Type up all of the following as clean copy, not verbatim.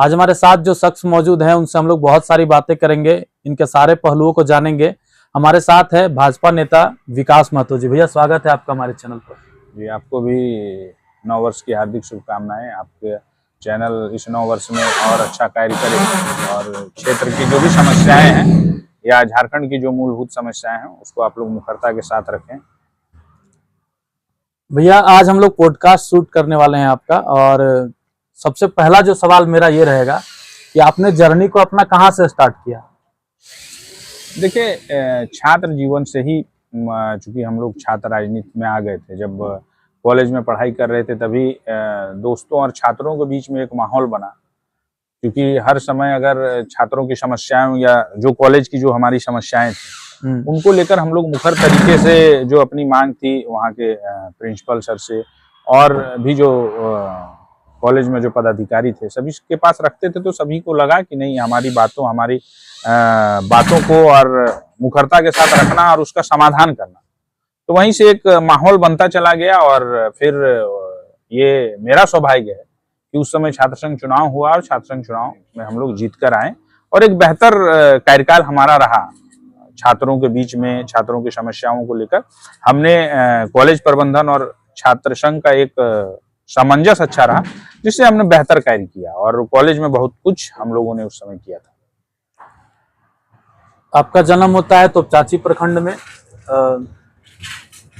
आज हमारे साथ जो शख्स मौजूद हैं उनसे हम लोग बहुत सारी बातें करेंगे, इनके सारे पहलुओं को जानेंगे। हमारे साथ है भाजपा नेता विकास महतो जी। भैया स्वागत है आपका हमारे चैनल पर। जी, आपको भी नववर्ष की हार्दिक शुभकामनाएं। आपके चैनल इस नववर्ष में और अच्छा कार्य करे और क्षेत्र की जो भी समस्याएं हैं या झारखंड की जो मूलभूत समस्याएं हैं उसको आप लोग मुखरता के साथ रखें। भैया आज हम लोग पॉडकास्ट शूट करने वाले हैं आपका, और सबसे पहला जो सवाल मेरा ये रहेगा कि आपने जर्नी को अपना कहाँ से स्टार्ट किया? देखिए, छात्र जीवन से ही चूंकि हम लोग छात्र राजनीति में आ गए थे। जब कॉलेज में पढ़ाई कर रहे थे तभी दोस्तों और छात्रों के बीच में एक माहौल बना, क्योंकि हर समय अगर छात्रों की समस्याएं या जो कॉलेज की जो हमारी समस्याएं थी उनको लेकर हम लोग मुखर तरीके से जो अपनी मांग थी वहाँ के प्रिंसिपल सर से और भी जो कॉलेज में जो पदाधिकारी थे सभी के पास रखते थे, तो सभी को लगा कि नहीं, हमारी बातों को और मुखरता के साथ रखना और उसका समाधान करना। तो वहीं से एक माहौल बनता चला गया और फिर ये मेरा सौभाग्य है कि उस समय छात्र संघ चुनाव हुआ और छात्र संघ चुनाव में हम लोग जीत कर आए और एक बेहतर कार्यकाल हमारा रहा। छात्रों के बीच में छात्रों की समस्याओं को लेकर हमने कॉलेज प्रबंधन और छात्र संघ का एक सामंजस्य अच्छा रहा, जिससे हमने बेहतर कार्य किया और कॉलेज में बहुत कुछ हम लोगों ने उस समय किया था। आपका जन्म होता है तोपचांची प्रखंड में,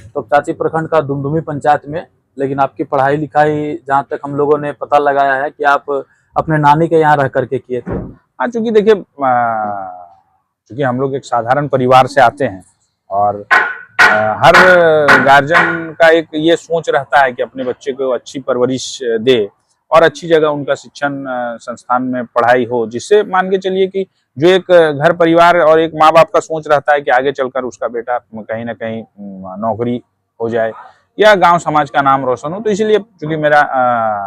तोपचांची प्रखंड का दुमदुमी पंचायत में, लेकिन आपकी पढ़ाई लिखाई जहाँ तक हम लोगों ने पता लगाया है कि आप अपने नानी के यहाँ रह करके किए थे। हाँ, चूंकि देखिए, चूंकि हम लोग एक साधारण परिवार से आते हैं और हर गार्जियन का एक ये सोच रहता है कि अपने बच्चे को अच्छी परवरिश दे और अच्छी जगह उनका शिक्षण संस्थान में पढ़ाई हो, जिससे मान के चलिए कि जो एक घर परिवार और एक माँ बाप का सोच रहता है कि आगे चलकर उसका बेटा कहीं ना कहीं नौकरी हो जाए या गांव समाज का नाम रोशन हो। तो इसीलिए चूंकि मेरा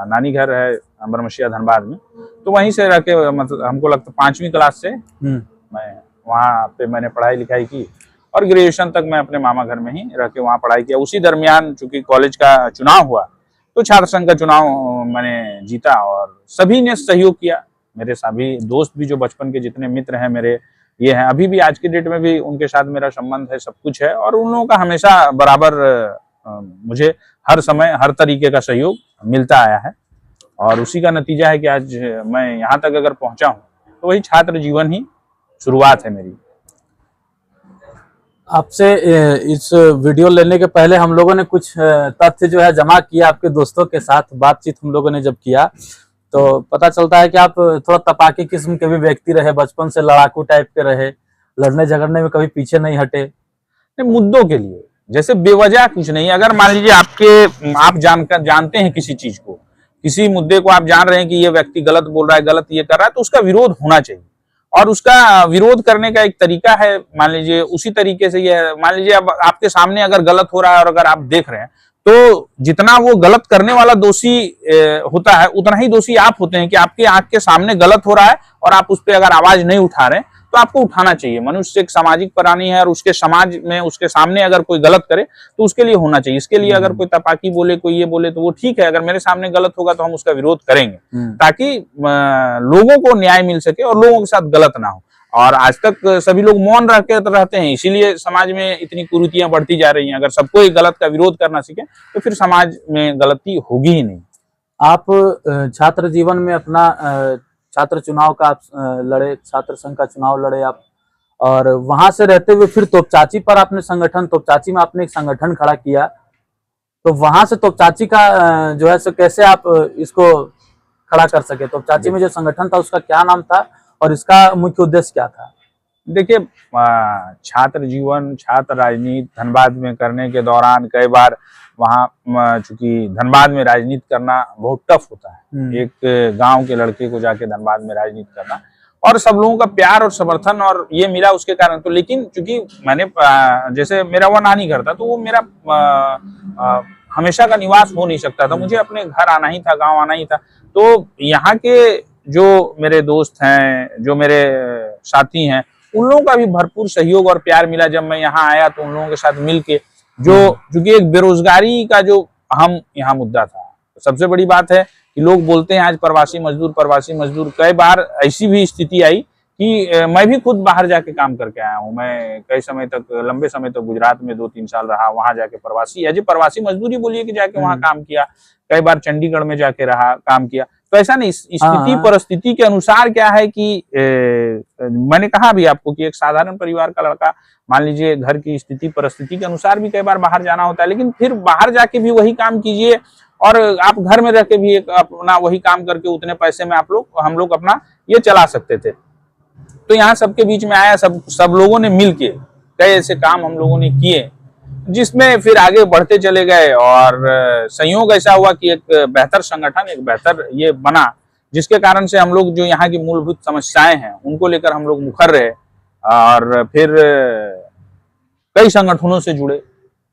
नानी घर है बरमसिया धनबाद में, तो वहीं से रह के मतलब हमको लगता 5वीं क्लास से मैं वहाँ पे मैंने पढ़ाई लिखाई की और ग्रेजुएशन तक मैं अपने मामा घर में ही रह के वहाँ पढ़ाई किया। उसी दरमियान चूंकि कॉलेज का चुनाव हुआ तो छात्र संघ का चुनाव मैंने जीता और सभी ने सहयोग किया। मेरे सभी दोस्त भी जो बचपन के जितने मित्र हैं मेरे ये हैं, अभी भी आज की डेट में भी उनके साथ मेरा संबंध है, सब कुछ है और उन लोगों का हमेशा बराबर मुझे हर समय हर तरीके का सहयोग मिलता आया है और उसी का नतीजा है कि आज मैं यहाँ तक अगर पहुंचा हूँ तो वही छात्र जीवन ही शुरुआत है मेरी। आपसे इस वीडियो लेने के पहले हम लोगों ने कुछ तथ्य जो है जमा किया आपके दोस्तों के साथ। बातचीत हम लोगों ने जब किया तो पता चलता है कि आप थोड़ा तपाकी किस्म के भी व्यक्ति रहे, बचपन से लड़ाकू टाइप के रहे, लड़ने झगड़ने में कभी पीछे नहीं हटे। मुद्दों के लिए जैसे बेवजह कुछ नहीं। अगर मान लीजिए आप जानते हैं किसी चीज को, किसी मुद्दे को आप जान रहे हैं कि ये व्यक्ति गलत बोल रहा है, गलत ये कर रहा है, तो उसका विरोध होना चाहिए और उसका विरोध करने का एक तरीका है। मान लीजिए उसी तरीके से ये, मान लीजिए अब आपके सामने अगर गलत हो रहा है और अगर आप देख रहे हैं तो जितना वो गलत करने वाला दोषी होता है उतना ही दोषी आप होते हैं कि आपके आंख के सामने गलत हो रहा है और आप उस पर अगर आवाज नहीं उठा रहे तो आपको उठाना चाहिए। मनुष्य एक सामाजिक प्राणी है और उसके समाज में उसके सामने अगर कोई गलत करे तो उसके लिए होना चाहिए। इसके लिए अगर कोई तपाकी बोले, कोई ये बोले तो वो ठीक है, अगर मेरे सामने गलत होगा तो हम उसका विरोध करेंगे ताकि लोगों को न्याय मिल सके और लोगों के साथ गलत ना हो। और आज तक सभी लोग मौन रहते हैं, इसीलिए समाज में इतनी कुरीतियां बढ़ती जा रही हैं। अगर सबको एक गलत का विरोध करना सीखे तो फिर समाज में गलती होगी ही नहीं। आप छात्र जीवन में अपना छात्र चुनाव का आप लड़े, छात्र संघ का चुनाव लड़े आप, और वहां से रहते हुए फिर तोपचांची पर आपने संगठन, तोपचांची में आपने एक संगठन खड़ा किया, तो वहां से तोपचांची का जो है सो कैसे आप इसको खड़ा कर सके? तोपचांची में जो संगठन था उसका क्या नाम था और इसका मुख्य उद्देश्य क्या था? देखिए, छात्र जीवन, छात्र राजनीति धनबाद में करने के दौरान कई बार वहाँ चूंकि धनबाद में राजनीति करना बहुत टफ होता है, एक गांव के लड़के को जाके धनबाद में राजनीति करना, और सब लोगों का प्यार और समर्थन और ये मिला उसके कारण। तो लेकिन चूंकि मैंने जैसे मेरा वो नानी घर था तो वो मेरा हमेशा का निवास हो नहीं सकता था, मुझे अपने घर आना ही था, गाँव आना ही था। तो यहाँ के जो मेरे दोस्त हैं, जो मेरे साथी हैं, उन लोगों का भी भरपूर सहयोग और प्यार मिला। जब मैं यहाँ आया तो उन लोगों के साथ मिलके जो चूंकि एक बेरोजगारी का जो अहम यहाँ मुद्दा था, सबसे बड़ी बात है कि लोग बोलते हैं आज प्रवासी मजदूर। कई बार ऐसी भी स्थिति आई कि मैं भी खुद बाहर जाके काम करके आया हूँ। मैं कई समय तक, लंबे समय तक गुजरात में 2-3 साल रहा, वहां जाके प्रवासी मजदूरी बोलिए कि जाके वहां काम किया। कई बार चंडीगढ़ में जाके रहा, काम किया। तो ऐसा नहीं, स्थिति परिस्थिति के अनुसार क्या है कि मैंने कहा भी आपको कि एक साधारण परिवार का लड़का, मान लीजिए घर की स्थिति परिस्थिति के अनुसार भी कई बार बाहर जाना होता है, लेकिन फिर बाहर जाके भी वही काम कीजिए और आप घर में रह के भी एक अपना वही काम करके उतने पैसे में हम लोग अपना ये चला सकते थे। तो यहाँ सबके बीच में आया, सब लोगों ने मिलके कई ऐसे काम हम लोगों ने किए, जिसमें फिर आगे बढ़ते चले गए और संयोग ऐसा हुआ कि एक बेहतर संगठन, एक बेहतर ये बना, जिसके कारण से हम लोग जो यहाँ की मूलभूत समस्याएं हैं उनको लेकर हम लोग मुखर रहे और फिर कई संगठनों से जुड़े।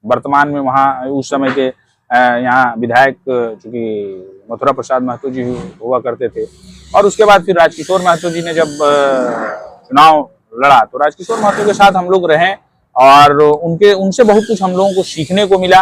वर्तमान में वहाँ उस समय के यहाँ विधायक चूंकि मथुरा प्रसाद महतो जी हुआ करते थे और उसके बाद फिर राजकिशोर महतो जी ने जब चुनाव लड़ा तो राजकिशोर महतो के साथ हम लोग रहे और उनसे बहुत कुछ हम लोगों को सीखने को मिला।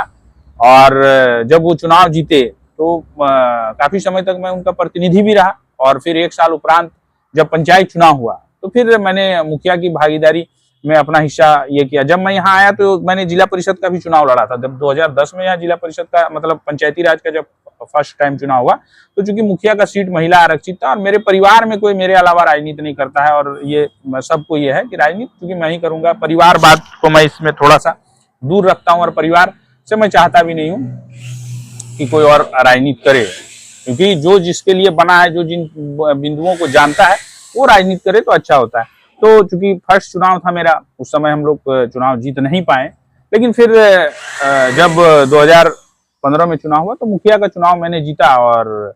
और जब वो चुनाव जीते तो काफी समय तक मैं उनका प्रतिनिधि भी रहा और फिर 1 साल उपरांत जब पंचायत चुनाव हुआ तो फिर मैंने मुखिया की भागीदारी में अपना हिस्सा ये किया। जब मैं यहाँ आया तो मैंने जिला परिषद का भी चुनाव लड़ा था। जब 2010 में यहाँ जिला परिषद का मतलब पंचायती राज का जब फर्स्ट टाइम चुनाव हुआ तो चूंकि मुखिया का सीट महिला आरक्षित था और मेरे परिवार में कोई मेरे अलावा राजनीति नहीं करता है और ये सबको ये है कि राजनीति क्योंकि मैं ही करूंगा। परिवार बात को मैं इसमें थोड़ा सा दूर रखता हूँ और परिवार से मैं चाहता भी नहीं हूँ कि कोई और राजनीति करे, क्योंकि जो जिसके लिए बना है, जो जिन बिंदुओं को जानता है वो राजनीति करे तो अच्छा होता है। तो चूंकि फर्स्ट चुनाव था मेरा, उस समय हम लोग चुनाव जीत नहीं पाए, लेकिन फिर जब 2015 में चुनाव हुआ तो मुखिया का चुनाव मैंने जीता और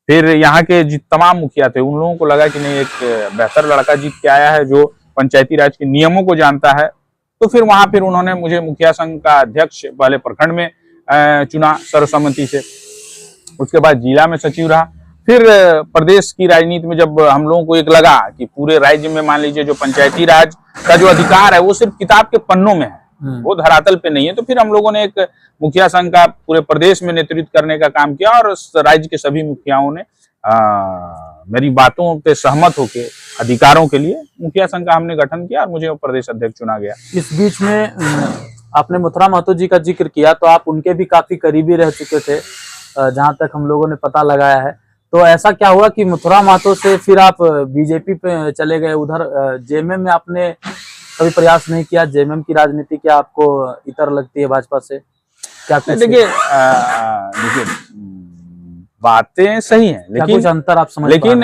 फिर यहाँ के तमाम मुखिया थे उन लोगों को लगा कि नहीं, एक बेहतर लड़का जीत के आया है जो पंचायती राज के नियमों को जानता है। तो फिर वहां फिर उन्होंने मुझे मुखिया संघ का अध्यक्ष पहले प्रखंड में चुना सर्वसम्मति से, उसके बाद जिला में सचिव रहा। फिर प्रदेश की राजनीति में जब हम लोगों को एक लगा कि पूरे राज्य में मान लीजिए जो पंचायती राज का जो अधिकार है वो सिर्फ किताब के पन्नों में है, वो धरातल पे नहीं है, तो फिर हम लोगों ने एक मुखिया संघ का पूरे प्रदेश में नेतृत्व करने का काम किया और राज्य के सभी मुखियाओं ने मेरी बातों पे सहमत होकर अधिकारों के लिए मुखिया संघ का हमने गठन किया और मुझे प्रदेश अध्यक्ष चुना गया। इस बीच में आपने मथुरा महतो जी का जिक्र किया तो आप उनके भी काफी करीबी रह चुके थे जहां तक हम लोगों ने पता लगाया है। तो ऐसा क्या हुआ कि मथुरा महतो से फिर आप बीजेपी पे चले गए? उधर जेएमएम में आपने कभी प्रयास नहीं किया? जेएमएम की राजनीति क्या आपको इतर लगती है भाजपा से? क्या देखिए बातें सही हैं, लेकिन कुछ अंतर आप समझ लेकिन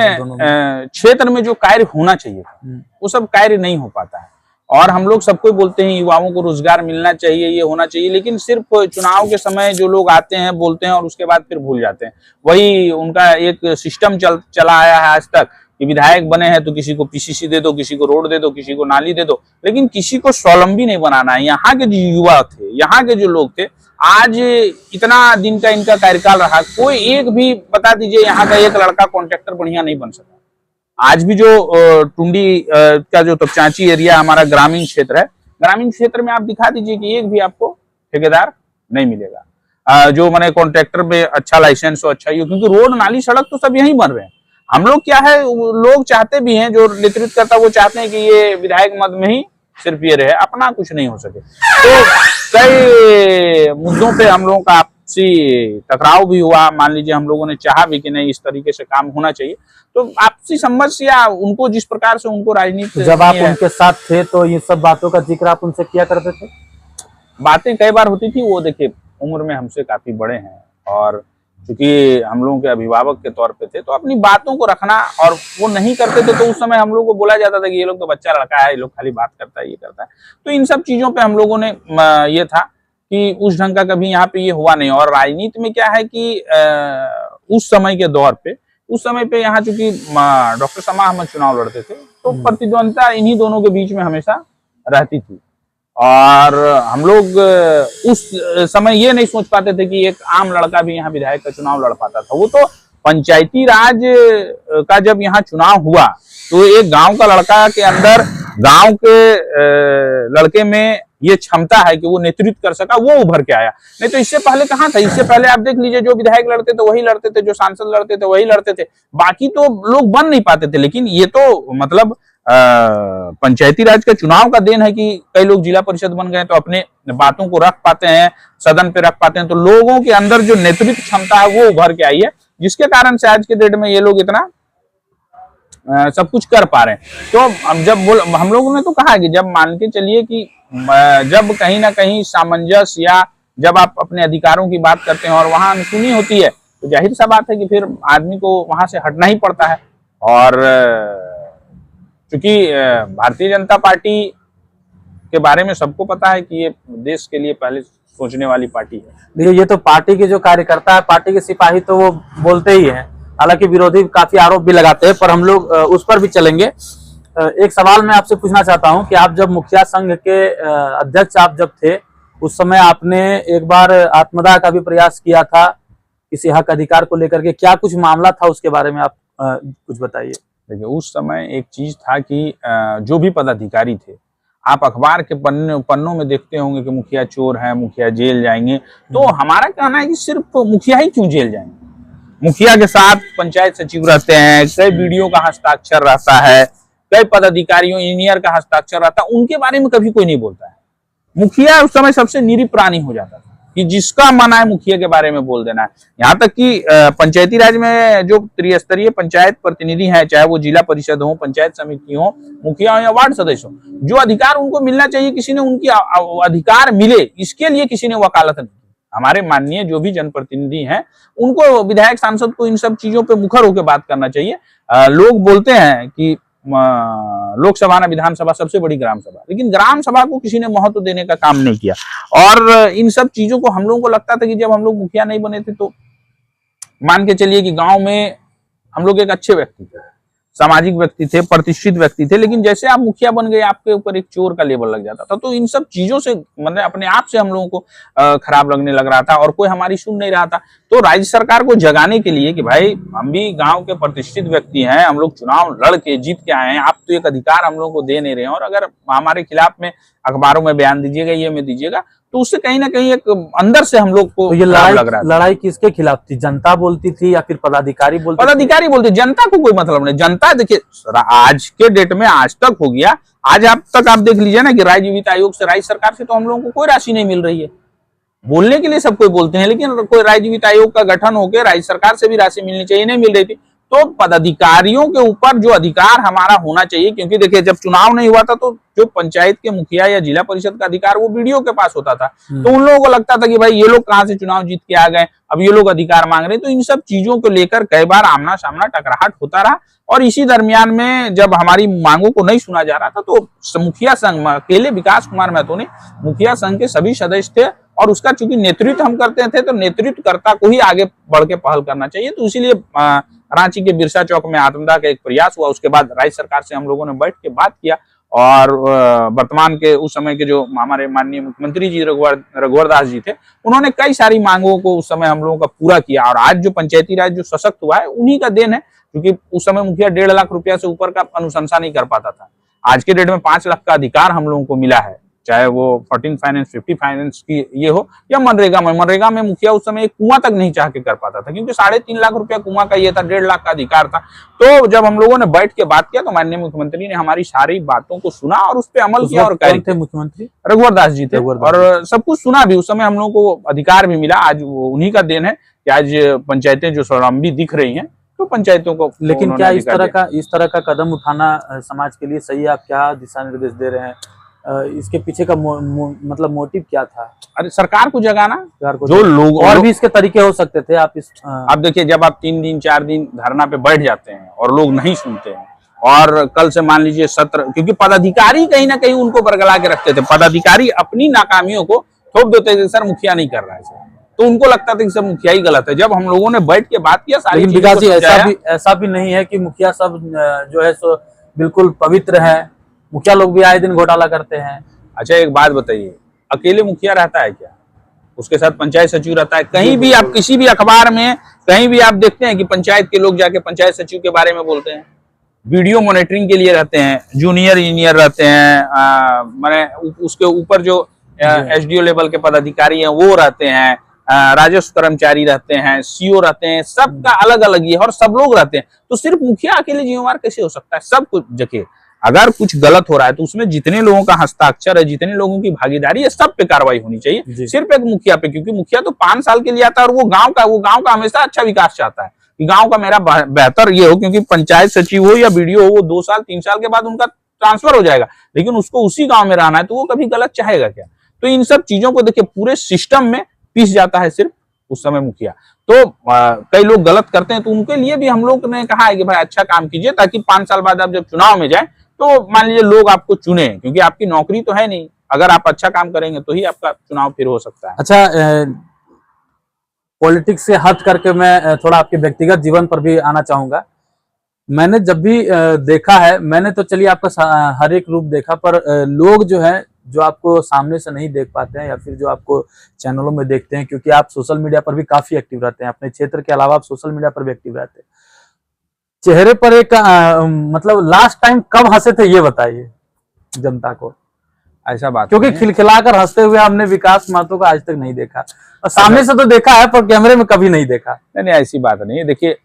क्षेत्र में जो कार्य होना चाहिए था वो सब कार्य नहीं हो पाता है। और हम लोग सबको बोलते हैं युवाओं को रोजगार मिलना चाहिए, ये होना चाहिए, लेकिन सिर्फ चुनाव के समय जो लोग आते हैं बोलते हैं और उसके बाद फिर भूल जाते हैं। वही उनका एक सिस्टम चला आया है आज तक कि विधायक बने हैं तो किसी को पीसीसी दे दो, किसी को रोड दे दो, किसी को नाली दे दो, लेकिन किसी को स्वावलंबी नहीं बनाना है। यहाँ के जो युवा थे, यहाँ के जो लोग थे, आज इतना दिन का इनका कार्यकाल रहा, कोई एक भी बता दीजिए यहाँ का एक लड़का कॉन्ट्रैक्टर बढ़िया नहीं बन सका। आज भी जो टुंडी का जो तपचांची एरिया हमारा ग्रामीण क्षेत्र है, ग्रामीण क्षेत्र में आप दिखा दीजिए कि एक भी आपको ठेकेदार नहीं मिलेगा जो मैंने कॉन्ट्रैक्टर में अच्छा लाइसेंस हो, अच्छा ही हो, क्योंकि रोड नाली सड़क तो सब यहीं बन रहे हैं। हम लोग क्या है, लोग चाहते भी हैं, जो नेतृत्व करता वो चाहते हैं कि ये विधायक मद में ही सिर्फ ये रहे, अपना कुछ नहीं हो सके। तो कई मुद्दों पे हम लोगों का आपसी टकराव भी हुआ। मान लीजिए हम लोगों ने चाहा भी कि नहीं इस तरीके से काम होना चाहिए, तो आपसी समझ या उनको जिस प्रकार से उनको राजनीति जब आप उनके साथ थे तो ये सब बातों का जिक्र आप उनसे किया करते थे? बातें कई बार होती थी। वो देखिए उम्र में हमसे काफी बड़े हैं और क्योंकि हम लोगों के अभिभावक के तौर पे थे तो अपनी बातों को रखना, और वो नहीं करते थे तो उस समय हम लोग को बोला जाता था कि ये लोग तो बच्चा लड़का है, ये लोग खाली बात करता है, ये करता है। तो इन सब चीजों पे हम लोगों ने ये था कि उस ढंग का कभी यहाँ पे ये हुआ नहीं। और राजनीति में क्या है कि उस समय के दौर पे, उस समय पे यहाँ चूंकि डॉक्टर समा अहमद चुनाव लड़ते थे तो प्रतिद्वंदिता इन्हीं दोनों के बीच में हमेशा रहती थी। और हम लोग उस समय ये नहीं सोच पाते थे कि एक आम लड़का भी यहाँ विधायक का चुनाव लड़ पाता था। वो तो पंचायती राज का जब यहाँ चुनाव हुआ तो एक गांव का लड़का के अंदर गांव के लड़के में ये क्षमता है कि वो नेतृत्व कर सका, वो उभर के आया। नहीं तो इससे पहले कहाँ था? इससे पहले आप देख लीजिए, जो विधायक लड़ते थे वही लड़ते थे, जो सांसद लड़ते थे वही लड़ते थे, बाकी तो लोग बन नहीं पाते थे। लेकिन ये तो मतलब पंचायती राज के चुनाव का देन है कि कई लोग जिला परिषद बन गए तो अपने बातों को रख पाते हैं, सदन पे रख पाते हैं, तो लोगों के अंदर जो नेतृत्व क्षमता है वो उभर के आई है, जिसके कारण से आज के डेट में ये लोग इतना सब कुछ कर पा रहे हैं। तो हम लोगों ने तो कहा कि जब मान के चलिए कि जब कहीं ना कहीं सामंजस्य या जब आप अपने अधिकारों की बात करते हैं और वहां अनसुनी होती है, तो जाहिर सा बात है कि फिर आदमी को वहां से हटना ही पड़ता है। और चूंकि भारतीय जनता पार्टी के बारे में सबको पता है कि ये देश के लिए पहले सोचने वाली पार्टी है। देखिए, ये तो पार्टी के जो कार्यकर्ता है, पार्टी के सिपाही, तो वो बोलते ही हैं, हालांकि विरोधी काफी आरोप भी लगाते हैं, पर हम लोग उस पर भी चलेंगे। एक सवाल मैं आपसे पूछना चाहता हूं कि आप जब मुखिया संघ के अध्यक्ष आप जब थे, उस समय आपने एक बार आत्मदाह का भी प्रयास किया था किसी हक अधिकार को लेकर के, क्या कुछ मामला था उसके बारे में आप कुछ बताइए। देखिए, उस समय एक चीज था कि जो भी पदाधिकारी थे, आप अखबार के पन्नों में देखते होंगे कि मुखिया चोर है, मुखिया जेल जाएंगे। तो हमारा कहना है कि सिर्फ मुखिया ही क्यों जेल जाएंगे? मुखिया के साथ पंचायत सचिव रहते हैं, कई बीडीओ का हस्ताक्षर रहता है, कई पदाधिकारियों इंजीनियर का हस्ताक्षर रहता है, उनके बारे में कभी कोई नहीं बोलता है। मुखिया उस समय सबसे निरीह प्राणी हो जाता था कि जिसका मन है मुखिया के बारे में बोल देना है। यहाँ तक कि पंचायती राज में जो त्रिस्तरीय पंचायत प्रतिनिधि हैं, चाहे वो जिला परिषद हो, पंचायत समिति हो, मुखिया हो या वार्ड सदस्य हो, जो अधिकार उनको मिलना चाहिए, किसी ने उनकी अधिकार मिले, इसके लिए किसी ने वकालत नहीं। हमारे माननीय जो भी जनप्रतिनिधि हैं, उनको, विधायक सांसद को इन सब चीजों पे मुखर होकर बात करना चाहिए। लोग बोलते हैं कि लोकसभा ना विधानसभा सबसे बड़ी ग्राम सभा, लेकिन ग्राम सभा को किसी ने महत्व देने का काम नहीं किया। और इन सब चीजों को हम लोगों को लगता था कि जब हम लोग मुखिया नहीं बने थे तो मान के चलिए कि गांव में हम लोग एक अच्छे व्यक्ति थे, सामाजिक व्यक्ति थे, प्रतिष्ठित व्यक्ति थे, लेकिन जैसे आप मुखिया बन गए आपके ऊपर एक चोर का लेबल लग जाता था। तो इन सब चीजों से मतलब अपने आप से हम लोगों को खराब लगने लग रहा था और कोई हमारी सुन नहीं रहा था। तो राज्य सरकार को जगाने के लिए कि भाई हम भी गांव के प्रतिष्ठित व्यक्ति हैं, हम लोग चुनाव लड़ के जीत के आए हैं, आप तो एक अधिकार हम लोगों को दे नहीं रहे हैं, और अगर हमारे खिलाफ में अखबारों में बयान दीजिएगा, ये में दीजिएगा, तो उससे कहीं ना कहीं एक अंदर से हम लोग को तो ये लड़ाई किसके खिलाफ थी? जनता बोलती थी या फिर पदाधिकारी बोलते? पदाधिकारी बोलते। जनता को कोई मतलब नहीं। जनता देखिए, आज के डेट में आज तक हो गया, आज आप देख लीजिए ना कि राज्य वित्त आयोग से, राज्य सरकार से तो हम लोगों को कोई राशि नहीं मिल रही है। बोलने के लिए सब कोई बोलते हैं, लेकिन कोई राज्य वित्त आयोग का गठन होकर राज्य सरकार से भी राशि मिलनी चाहिए, नहीं मिल रही थी। तो पदाधिकारियों के ऊपर जो अधिकार हमारा होना चाहिए, क्योंकि देखिए जब चुनाव नहीं हुआ था तो जो पंचायत के मुखिया या जिला परिषद का अधिकार वो बीडीओ के पास होता था। तो उन लोगों को लगता था कि भाई ये लोग कहाँ से चुनाव जीत के आ गए, अब ये लोग अधिकार मांग रहे हैं। तो इन सब चीजों को लेकर कई बार आमना सामना टकराहट होता रहा, और इसी दरमियान में जब हमारी मांगों को नहीं सुना जा रहा था तो मुखिया संघ, अकेले विकास कुमार महतो नहीं, मुखिया संघ के सभी सदस्य थे, और उसका चूंकि नेतृत्व हम करते थे तो नेतृत्वकर्ता को ही आगे बढ़ के पहल करना चाहिए। तो इसीलिए रांची के बिरसा चौक में आत्मदाह का एक प्रयास हुआ। उसके बाद राज्य सरकार से हम लोगों ने बैठ के बात किया, और वर्तमान के उस समय के जो हमारे माननीय मुख्यमंत्री जी रघुवर दास जी थे, उन्होंने कई सारी मांगों को उस समय हम लोगों का पूरा किया। और आज जो पंचायती राज जो सशक्त हुआ है उन्हीं का देन है, क्योंकि उस समय मुखिया 1.5 लाख रुपया से ऊपर का अनुशंसा नहीं कर पाता था। आज के डेट में 5 लाख का अधिकार हम लोगों को मिला है, चाहे वो 14 फाइनेंस 50 फाइनेंस की ये हो या मनरेगा में मुखिया उस समय एक कुआं तक नहीं चाह के कर पाता था, क्योंकि 3.5 लाख रुपया कुआं का ये था, 1.5 लाख का अधिकार था। तो जब हम लोगों ने बैठ के बात किया तो माननीय मुख्यमंत्री ने हमारी सारी बातों को सुना और उस पर अमल किया। और थे मुख्यमंत्री रघुवर दास जी थे, और सब कुछ सुना भी। उस समय हम लोगों को अधिकार भी मिला। आज उन्हीं का देन है कि आज पंचायतें जो स्वावलंबी दिख रही हैं, तो पंचायतों को। लेकिन क्या इस तरह का कदम उठाना समाज के लिए सही है? आप क्या दिशा निर्देश दे रहे हैं? इसके पीछे का मतलब मोटिव क्या था? अरे सरकार को जगाना, जो लोग, और भी इसके तरीके हो सकते थे। आप देखिए, जब आप 3 दिन 4 दिन धरना पे बैठ जाते हैं और लोग नहीं सुनते हैं, और कल से मान लीजिए सत्र, क्योंकि पदाधिकारी कहीं ना कहीं उनको बरगला के रखते थे। पदाधिकारी अपनी नाकामियों को थोप देते थे, सर मुखिया नहीं कर रहा है, तो उनको लगता था कि सब मुखिया ही गलत है। जब हम लोगों ने बैठ के बात किया, सारी ऐसा भी नहीं है कि मुखिया सब जो है सो बिल्कुल पवित्र है। मुखिया लोग भी आए दिन घोटाला करते हैं। अच्छा, एक बात बताइए, अकेले मुखिया रहता है क्या? उसके साथ पंचायत सचिव रहता है। कहीं भी आप किसी भी अखबार में कहीं भी आप देखते हैं कि पंचायत के लोग जाके पंचायत सचिव के बारे में बोलते हैं? वीडियो मॉनिटरिंग के लिए रहते हैं, जूनियर इंजीनियर रहते हैं, माने उसके ऊपर जो एसडीओ लेवल के पदाधिकारी हैं वो रहते हैं, राजस्व कर्मचारी रहते हैं, सीओ रहते हैं, सबका अलग अलग ही है और सब लोग रहते हैं। तो सिर्फ मुखिया अकेले जिम्मेवार कैसे हो सकता है? सब कुछ देखिए, अगर कुछ गलत हो रहा है तो उसमें जितने लोगों का हस्ताक्षर है, जितने लोगों की भागीदारी है, सब पे कार्रवाई होनी चाहिए, सिर्फ एक मुखिया पे। क्योंकि मुखिया तो 5 साल के लिए आता है और वो गांव का हमेशा अच्छा विकास चाहता है कि गांव का मेरा बेहतर ये हो। क्योंकि पंचायत सचिव हो या बीडीओ हो, वो 2 साल 3 साल के बाद उनका ट्रांसफर हो जाएगा, लेकिन उसको उसी गांव में रहना है, तो वो कभी गलत चाहेगा क्या? तो इन सब चीजों को देखिए पूरे सिस्टम में पीस जाता है सिर्फ उस समय मुखिया। तो कई लोग गलत करते हैं, तो उनके लिए भी हम लोग ने कहा है कि भाई अच्छा काम कीजिए, ताकि 5 साल बाद आप जब चुनाव में जाए तो मान लीजिए लोग आपको चुने, क्योंकि आपकी नौकरी तो है नहीं। अगर आप अच्छा काम करेंगे तो ही आपका चुनाव फिर हो सकता है। अच्छा, पॉलिटिक्स से हट करके मैं थोड़ा आपके व्यक्तिगत जीवन पर भी आना चाहूंगा। मैंने जब भी देखा है, मैंने तो चलिए आपका हर एक रूप देखा, पर लोग जो है, जो आपको सामने से नहीं देख पाते हैं या फिर जो आपको चैनलों में देखते हैं, क्योंकि आप सोशल मीडिया पर भी काफी एक्टिव रहते हैं, अपने क्षेत्र के अलावा आप सोशल मीडिया पर भी एक्टिव रहते हैं। चेहरे पर एक मतलब लास्ट टाइम कब हंसे थे ये बताइए जनता को। ऐसा बात क्योंकि खिलखिलाकर हंसते हुए हमने विकास महतो को आज तक नहीं देखा, और सामने से तो देखा है पर कैमरे में कभी नहीं देखा। नहीं, ऐसी बात नहीं है। देखिए,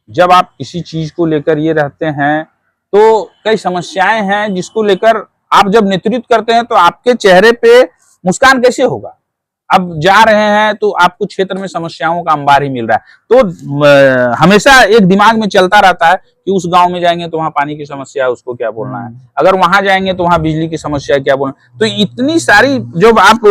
जब आप किसी चीज को लेकर ये रहते हैं तो कई समस्याएं हैं जिसको लेकर आप जब नेतृत्व करते हैं तो आपके चेहरे पे मुस्कान कैसे होगा? अब जा रहे हैं तो आपको क्षेत्र में समस्याओं का अंबार ही मिल रहा है, तो हमेशा एक दिमाग में चलता रहता है कि उस गांव में जाएंगे तो वहां पानी की समस्या है, उसको क्या बोलना है, अगर वहां जाएंगे तो वहां बिजली की समस्या है, क्या बोलना। तो इतनी सारी जब आप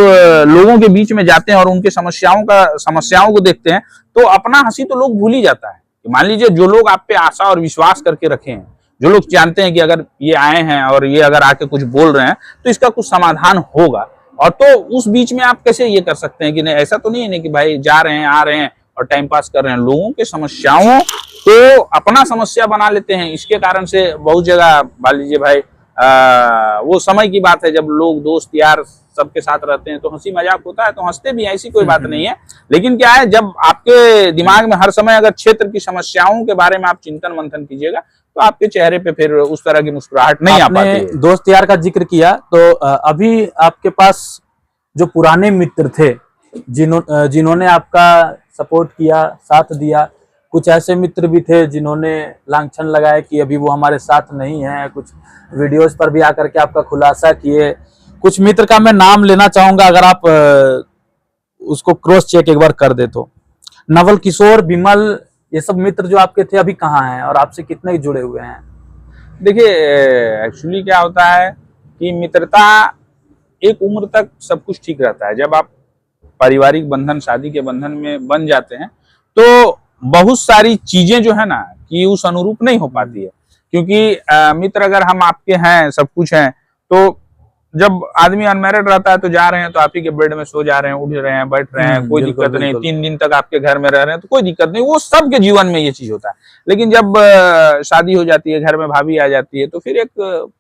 लोगों के बीच में जाते हैं और उनके समस्याओं को देखते हैं, तो अपना हंसी तो लोग भूल ही जाता है। मान लीजिए जो लोग आप पे आशा और विश्वास करके रखे हैं, जो लोग जानते हैं कि अगर ये आए हैं और ये अगर आके कुछ बोल रहे हैं तो इसका कुछ समाधान होगा, और तो उस बीच में आप कैसे ये कर सकते हैं कि नहीं, ऐसा तो नहीं है कि भाई जा रहे हैं, आ रहे हैं और टाइम पास कर रहे हैं। लोगों के समस्याओं को अपना समस्या बना लेते हैं। इसके कारण से बहुत जगह मान लीजिए भाई, वो समय की बात है जब लोग दोस्त यार सबके साथ रहते हैं तो हंसी मजाक होता है, तो हंसते भी हैं, ऐसी कोई बात नहीं है। लेकिन क्या है, जब आपके दिमाग में हर समय अगर क्षेत्र की समस्याओं के बारे में आप चिंतन मंथन कीजिएगा तो आपके चेहरे पे फिर उस तरह की मुस्कुराहट नहीं आ पाती है। दोस्त यार का जिक्र किया, तो अभी आपके पास जो पुराने मित्र थे जिन्होंने आपका सपोर्ट किया, साथ दिया, कुछ ऐसे मित्र भी थे जिन्होंने लांछन लगाया कि अभी वो हमारे साथ नहीं है, कुछ वीडियोस पर भी आकर के आपका खुलासा किए। कुछ मित्र का मैं नाम लेना चाहूंगा, अगर आप उसको क्रॉस चेक एक बार कर दे तो। नवल किशोर, विमल, ये सब मित्र जो आपके थे अभी कहाँ हैं और आपसे कितने जुड़े हुए हैं? देखिए, एक्चुअली क्या होता है कि मित्रता एक उम्र तक सब कुछ ठीक रहता है। जब आप पारिवारिक बंधन, शादी के बंधन में बन जाते हैं तो बहुत सारी चीजें जो है ना कि उस अनुरूप नहीं हो पाती है। क्योंकि मित्र अगर हम आपके हैं, सब कुछ हैं, तो जब आदमी अनमैरिड रहता है तो जा रहे हैं तो आप ही के बेड में सो जा रहे हैं, उठ रहे हैं, बैठ रहे हैं, कोई दिक्कत नहीं। 3 दिन तक आपके घर में रह रहे हैं तो कोई दिक्कत नहीं, वो सबके जीवन में ये चीज होता है। लेकिन जब शादी हो जाती है, घर में भाभी आ जाती है, तो फिर एक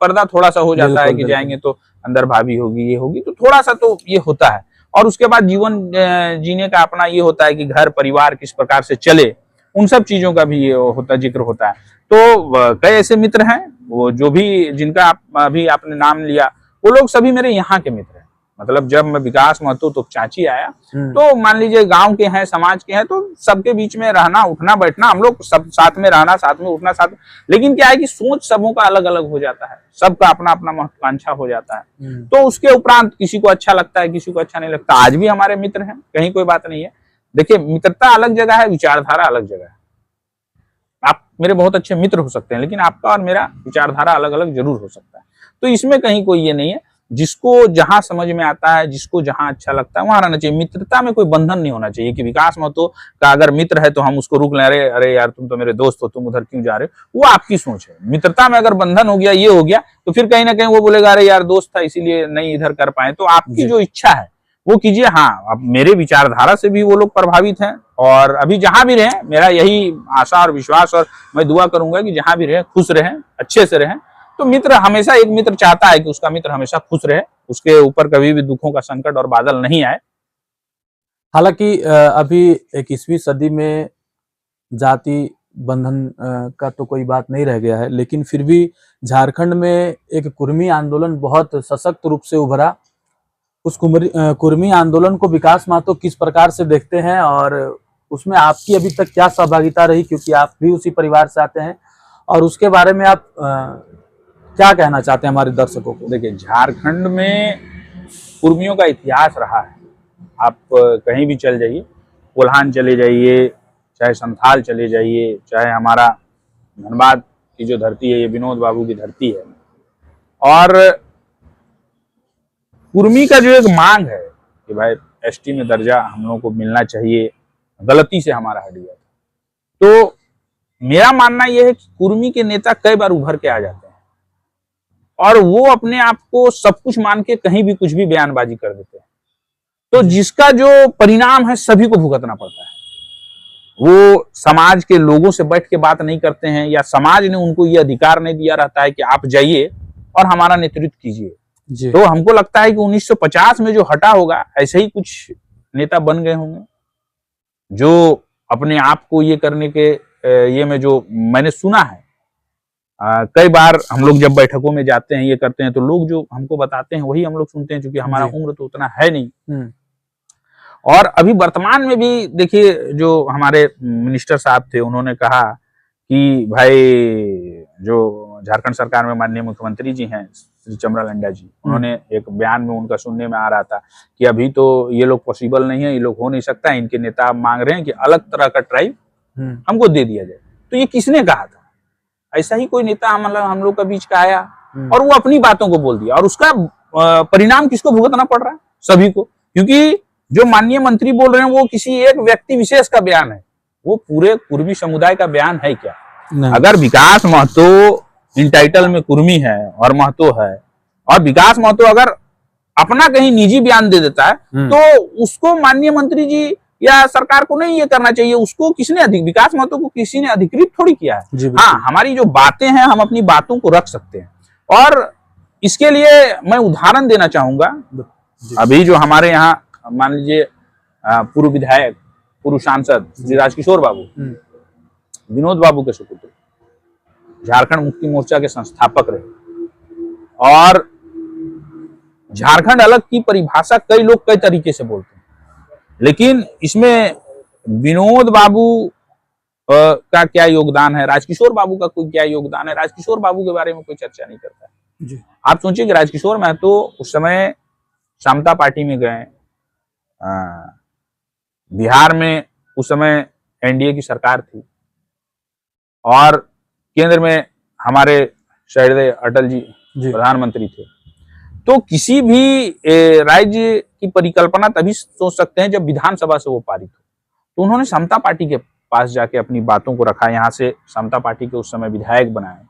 पर्दा थोड़ा सा हो जाता है कि जाएंगे तो अंदर भाभी होगी, ये होगी, तो थोड़ा सा तो ये होता है। और उसके बाद जीवन जीने का अपना ये होता है कि घर परिवार किस प्रकार से चले, उन सब चीजों का भी ये होता, जिक्र होता है। तो कई ऐसे मित्र हैं, वो जो भी जिनका अभी आपने नाम लिया, वो लोग सभी मेरे यहाँ के मित्र हैं। मतलब जब मैं विकास महतो तो चाची आया, तो मान लीजिए गांव के हैं, समाज के हैं, तो सबके बीच में रहना, उठना बैठना, हम लोग सब साथ में रहना, साथ में उठना, साथ में। लेकिन क्या है कि सोच सबों का अलग अलग हो जाता है, सबका अपना अपना महत्वाकांक्षा हो जाता है। तो उसके उपरांत किसी को अच्छा लगता है, किसी को अच्छा नहीं लगता। आज भी हमारे मित्र हैं, कहीं कोई बात नहीं है। देखिए, मित्रता अलग जगह है, विचारधारा अलग जगह है। आप मेरे बहुत अच्छे मित्र हो सकते हैं, लेकिन आपका और मेरा विचारधारा अलग अलग जरूर हो सकता है। तो इसमें कहीं कोई ये नहीं है। जिसको जहां समझ में आता है, जिसको जहां अच्छा लगता है वहां रहना चाहिए। मित्रता में कोई बंधन नहीं होना चाहिए कि विकास महतो का अगर मित्र है तो हम उसको रोक लें, अरे यार तुम तो मेरे दोस्त हो, तुम उधर क्यों जा रहे हो। वो आपकी सोच है। मित्रता में अगर बंधन हो गया, ये हो गया, तो फिर कहीं ना कहीं वो बोलेगा अरे यार दोस्त था इसीलिए नहीं इधर कर पाए। तो आपकी जो इच्छा है वो कीजिए। हाँ, अब मेरे विचारधारा से भी वो लोग प्रभावित हैं, और अभी जहां भी रहें, मेरा यही आशा और विश्वास, और मैं दुआ करूंगा कि जहां भी रहें खुश रहें, अच्छे से रहें। तो मित्र हमेशा, एक मित्र चाहता है कि उसका मित्र हमेशा खुश रहे, उसके ऊपर कभी भी दुखों का संकट और बादल नहीं आए। हालांकि अभी 21वीं सदी में जाति बंधन का तो कोई बात नहीं रह गया है, लेकिन फिर भी झारखंड में एक कुर्मी आंदोलन बहुत सशक्त रूप से उभरा। उस कुर्मी आंदोलन को विकास महतो किस प्रकार से देखते हैं और उसमें आपकी अभी तक क्या सहभागिता रही, क्योंकि आप भी उसी परिवार से आते हैं, और उसके बारे में आप क्या कहना चाहते हैं हमारे दर्शकों को? देखिए, झारखंड में कुर्मियों का इतिहास रहा है। आप कहीं भी चल जाइए, कोल्हान चले जाइए, चाहे संथाल चले जाइए, चाहे हमारा धनबाद की जो धरती है ये विनोद बाबू की धरती है, और कुर्मी का जो एक मांग है कि भाई एसटी में दर्जा हम लोगों को मिलना चाहिए, गलती से हमारा हट गया था। तो मेरा मानना यह है कि कुर्मी के नेता कई बार उभर के आ जाते हैं और वो अपने आप को सब कुछ मान के कहीं भी कुछ भी बयानबाजी कर देते हैं, तो जिसका जो परिणाम है सभी को भुगतना पड़ता है। वो समाज के लोगों से बैठ के बात नहीं करते हैं, या समाज ने उनको ये अधिकार नहीं दिया रहता है कि आप जाइए और हमारा नेतृत्व कीजिए। तो हमको लगता है कि 1950 में जो हटा होगा, ऐसे ही कुछ नेता बन गए होंगे जो अपने आप को ये करने के ये में, जो मैंने सुना है कई बार हम लोग जब बैठकों में जाते हैं ये करते हैं, तो लोग जो हमको बताते हैं वही हम लोग सुनते हैं, क्योंकि हमारा उम्र तो उतना है नहीं। और अभी वर्तमान में भी देखिए, जो हमारे मिनिस्टर साहब थे उन्होंने कहा कि भाई जो झारखंड सरकार में माननीय मुख्यमंत्री जी हैं श्री चमरालंडा जी, उन्होंने एक बयान में उनका सुनने में आ रहा था कि अभी तो ये लोग पॉसिबल नहीं है, ये लोग हो नहीं सकता, इनके नेता मांग रहे हैं कि अलग तरह का ट्राइब हमको दे दिया जाए। तो ये किसने कहा था? ऐसा ही कोई नेता हम लोग के बीच का आया और वो अपनी बातों को बोल दिया, और उसका परिणाम किसको भुगतना पड़ रहा है? सभी को। क्योंकि जो माननीय मंत्री बोल रहे हैं वो किसी एक व्यक्ति विशेष का बयान है, वो पूरे कुर्मी समुदाय का बयान है क्या? अगर विकास महतो इंटाइटल में कुर्मी है और महतो है, और विकास महतो अगर अपना कहीं निजी बयान दे देता है, तो उसको माननीय मंत्री जी या सरकार को नहीं ये करना चाहिए। उसको किसने विकास महतो को किसी ने अधिकृत थोड़ी किया है। हाँ, हमारी जो बातें हैं हम अपनी बातों को रख सकते हैं, और इसके लिए मैं उदाहरण देना चाहूंगा। अभी जो हमारे यहाँ मान लीजिए पूर्व विधायक, पूर्व सांसद श्री राजकिशोर बाबू, विनोद बाबू के सुपुत्र, झारखंड मुक्ति मोर्चा के संस्थापक रहे, और झारखंड अलग की परिभाषा कई लोग कई तरीके से बोलते हैं, लेकिन इसमें विनोद बाबू का क्या योगदान है, राजकिशोर बाबू का कोई क्या योगदान है, राजकिशोर बाबू के बारे में कोई चर्चा नहीं करता है जी। आप सोचिए कि राजकिशोर महतो उस समय समता पार्टी में गए, बिहार में उस समय एनडीए की सरकार थी, और केंद्र में हमारे शहीद अटल जी प्रधानमंत्री थे। तो किसी भी राज्य की परिकल्पना तभी सोच सकते हैं जब विधानसभा से वो पारित हो। तो उन्होंने समता पार्टी के पास जाके अपनी बातों को रखा, यहाँ से समता पार्टी के उस समय विधायक बनाए।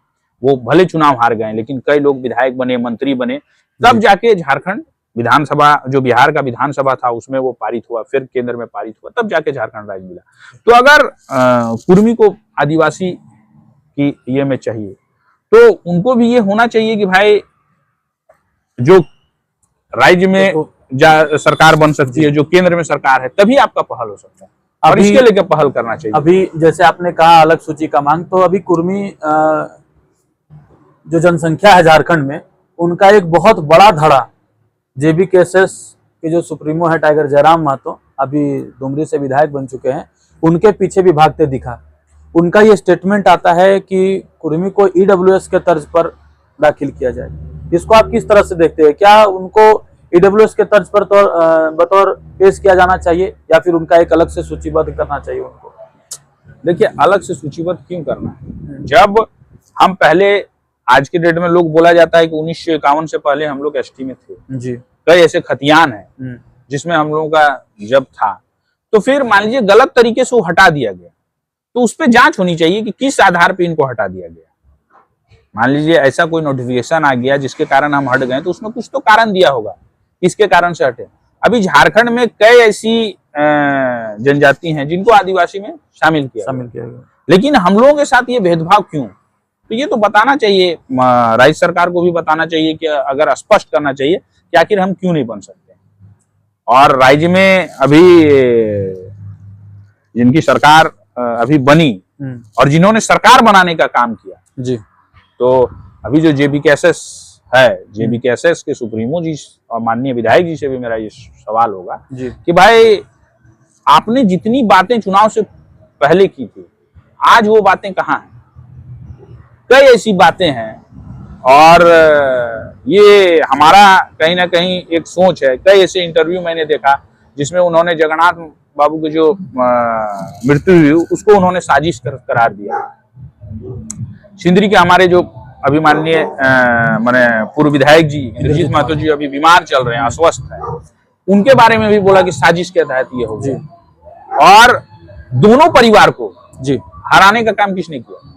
वो भले चुनाव हार गए, लेकिन कई लोग विधायक बने, मंत्री बने, तब जाके झारखंड विधानसभा, जो बिहार का विधानसभा था उसमें वो पारित हुआ, फिर केंद्र में पारित हुआ, तब जाके झारखंड राज्य मिला। तो अगर कुर्मी को आदिवासी की ये में चाहिए, तो उनको भी ये होना चाहिए कि भाई जो राज्य में सरकार बन सकती है, जो केंद्र में सरकार है, तभी आपका पहल हो सकता है, और इसके लिए क्या पहल करना चाहिए। अभी जैसे आपने कहा अलग सूची का मांग, तो अभी कुर्मी जो जनसंख्या है झारखंड में, उनका एक बहुत बड़ा धड़ा JBKSS के जो सुप्रीमो है टाइगर जयराम महतो, अभी डुमरी से विधायक बन चुके हैं, उनके पीछे भी भागते दिखा। उनका ये स्टेटमेंट आता है कि कुर्मी को EWS के तर्ज पर दाखिल किया जाए। इसको आप किस तरह से देखते हैं? क्या उनको EWS के तर्ज पर बतौर पेश किया जाना चाहिए, या फिर उनका एक अलग से सूचीबद्ध करना चाहिए उनको? देखिए, अलग से सूचीबद्ध क्यों करना है? जब हम पहले, आज के डेट में लोग बोला जाता है कि 1951 से पहले हम लोग एसटी में थे जी, कई ऐसे खतियान है जिसमें हम लोगों का जब था, तो फिर मान लीजिए गलत तरीके से वो हटा दिया गया, तो उस पर जांच होनी चाहिए कि किस आधार पे इनको हटा दिया गया। मान लीजिए ऐसा कोई नोटिफिकेशन आ गया जिसके कारण हम हट गए, तो उसमें कुछ तो कारण दिया होगा किसके कारण से हटे। अभी झारखंड में कई ऐसी जनजाति हैं जिनको आदिवासी में शामिल किया गया, लेकिन हम लोगों के साथ ये भेदभाव क्यों? तो ये तो बताना चाहिए, राज्य सरकार को भी बताना चाहिए कि अगर स्पष्ट करना चाहिए कि आखिर हम क्यों नहीं बन सकते। और राज्य में अभी जिनकी सरकार अभी बनी, और जिन्होंने सरकार बनाने का काम किया जी। तो अभी जो JBKSS है, JBKSS के सुप्रीमो जी और माननीय विधायक जी से भी मेरा ये सवाल होगा जी कि भाई आपने जितनी बातें चुनाव से पहले की थी, आज वो बातें कहाँ हैं? कई ऐसी बातें हैं और ये हमारा कहीं ना कहीं एक सोच है। कई ऐसे इंटरव्यू मैंने देखा जिसमें उन्होंने जगन्नाथ बाबू की जो मृत्यु हुई उसको उन्होंने साजिश करार दिया। सिंदरी के हमारे जो अभी माननीय माने पूर्व विधायक जी इंद्रजीत महतो जी अभी बीमार चल रहे हैं, अस्वस्थ हैं, उनके बारे में भी बोला कि साजिश के तहत ये हो गया। और दोनों परिवार को जी हराने का काम किसने किया?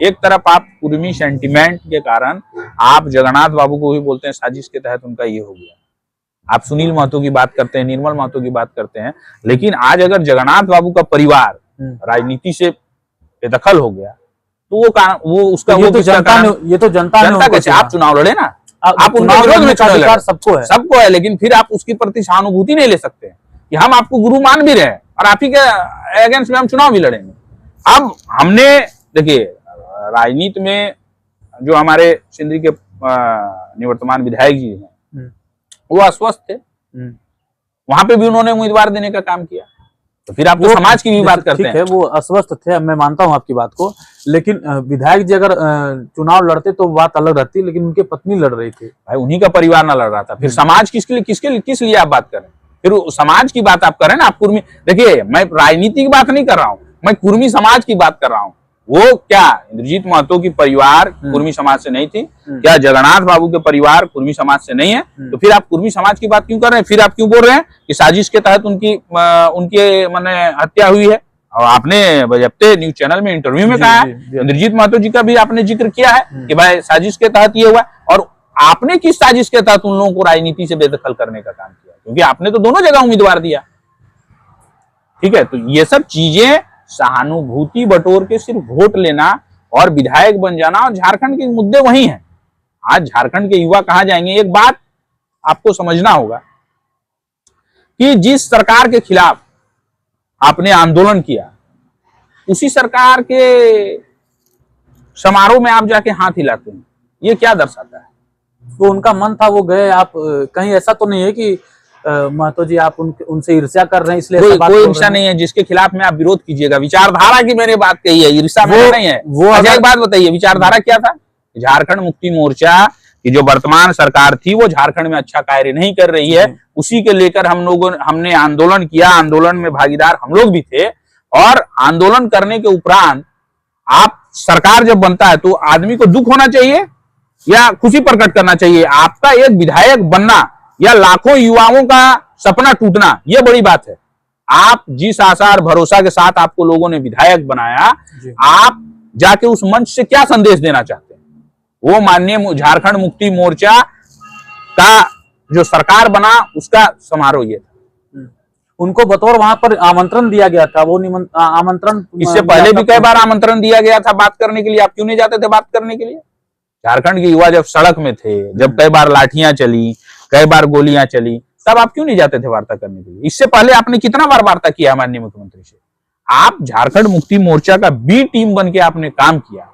एक तरफ आप कुर्मी सेंटिमेंट के कारण आप जगन्नाथ बाबू को भी बोलते हैं साजिश के तहत उनका ये हो गया। आप सुनील महतो की बात करते हैं, निर्मल महतो की बात करते हैं, लेकिन आज अगर जगन्नाथ बाबू का परिवार राजनीति से बेदखल हो गया तो वो उसका ये तो जनता कैसे? आप चुनाव लड़े ना, आप उनके विरोध में चुनाव लड़े, सबको है, लेकिन फिर आप उसके प्रति सहानुभूति नहीं ले सकते कि हम आपको गुरु मान भी रहे हैं और आप ही के अगेंस्ट में हम चुनाव भी लड़ेंगे। अब हमने देखिए राजनीति में जो हमारे सिंदरी के निवर्तमान विधायक जी हैं वो अस्वस्थ थे, वहां पे भी उन्होंने उम्मीदवार देने का काम किया, तो फिर आप तो समाज की भी बात करते हैं। ठीक है, वो अस्वस्थ थे, मैं मानता हूं आपकी बात को, लेकिन विधायक जी अगर चुनाव लड़ते तो बात अलग रहती, लेकिन उनकी पत्नी लड़ रही थी। भाई उन्हीं का परिवार ना लड़ रहा था, फिर समाज किस लिए आप बात करें? फिर समाज की बात आप करें ना। आप कुर्मी, देखिए मैं राजनीति की बात नहीं कर रहा हूँ, मैं कुर्मी समाज की बात कर रहा हूँ। वो क्या इंद्रजीत महतो की परिवार कुर्मी समाज से नहीं थी? क्या जगन्नाथ बाबू के परिवार कुर्मी समाज से नहीं है? तो फिर आप कुर्मी समाज की बात क्यों कर रहे हैं? फिर आप क्यों बोल रहे हैं कि साजिश के तहत उनके माने हत्या हुई है? और आपने बजप्ते न्यूज चैनल में इंटरव्यू में कहा है, इंद्रजीत महतो जी का भी आपने जिक्र किया है कि भाई साजिश के तहत ये हुआ। और आपने किस साजिश के तहत उन लोगों को राजनीति से बेदखल करने का काम किया? क्योंकि आपने तो दोनों जगह उम्मीदवार दिया। ठीक है, तो ये सब चीजें सहानुभूति बटोर के सिर्फ वोट लेना और विधायक बन जाना, और झारखंड के मुद्दे वही हैं। आज झारखंड के युवा कहां जाएंगे? एक बात आपको समझना होगा कि जिस सरकार के खिलाफ आपने आंदोलन किया उसी सरकार के समारोह में आप जाके हाथ हिलाते हैं, ये क्या दर्शाता है? तो उनका मन था, वो गए। आप कहीं ऐसा तो नहीं है कि महतो जी आप उनसे ईर्ष्या कर रहे हैं इसलिए? कोई ईर्ष्या नहीं है। जिसके खिलाफ में आप विरोध कीजिएगा, विचारधारा की मैंने बात कही है, ईर्ष्या में नहीं है। वो एक बात बताइए, विचारधारा क्या था? झारखंड मुक्ति मोर्चा की जो वर्तमान सरकार थी वो झारखंड में अच्छा कार्य नहीं कर रही है, उसी के लेकर हमने आंदोलन किया। आंदोलन में भागीदार हम लोग भी थे, और आंदोलन करने के उपरांत आप सरकार जब बनता है तो आदमी को दुख होना चाहिए या खुशी प्रकट करना चाहिए? आपका एक विधायक बनना या लाखों युवाओं का सपना टूटना, यह बड़ी बात है। आप जिस आशा और भरोसा के साथ आपको लोगों ने विधायक बनाया, आप जाके उस मंच से क्या संदेश देना चाहते हैं? वो माननीय झारखंड मुक्ति मोर्चा का जो सरकार बना उसका समारोह ये था। उनको बतौर वहां पर आमंत्रण दिया गया था, वो आमंत्रण इससे पहले भी कई बार आमंत्रण दिया गया था बात करने के लिए। आप क्यों नहीं जाते थे बात करने के लिए? झारखंड के युवा जब सड़क में थे, जब कई बार लाठियां चली, कई बार गोलियां चली, तब आप क्यों नहीं जाते थे वार्ता करने के लिए? इससे पहले आपने कितना बार वार्ता किया माननीय मुख्यमंत्री से? आप झारखंड मुक्ति मोर्चा का बी टीम बन के आपने काम किया,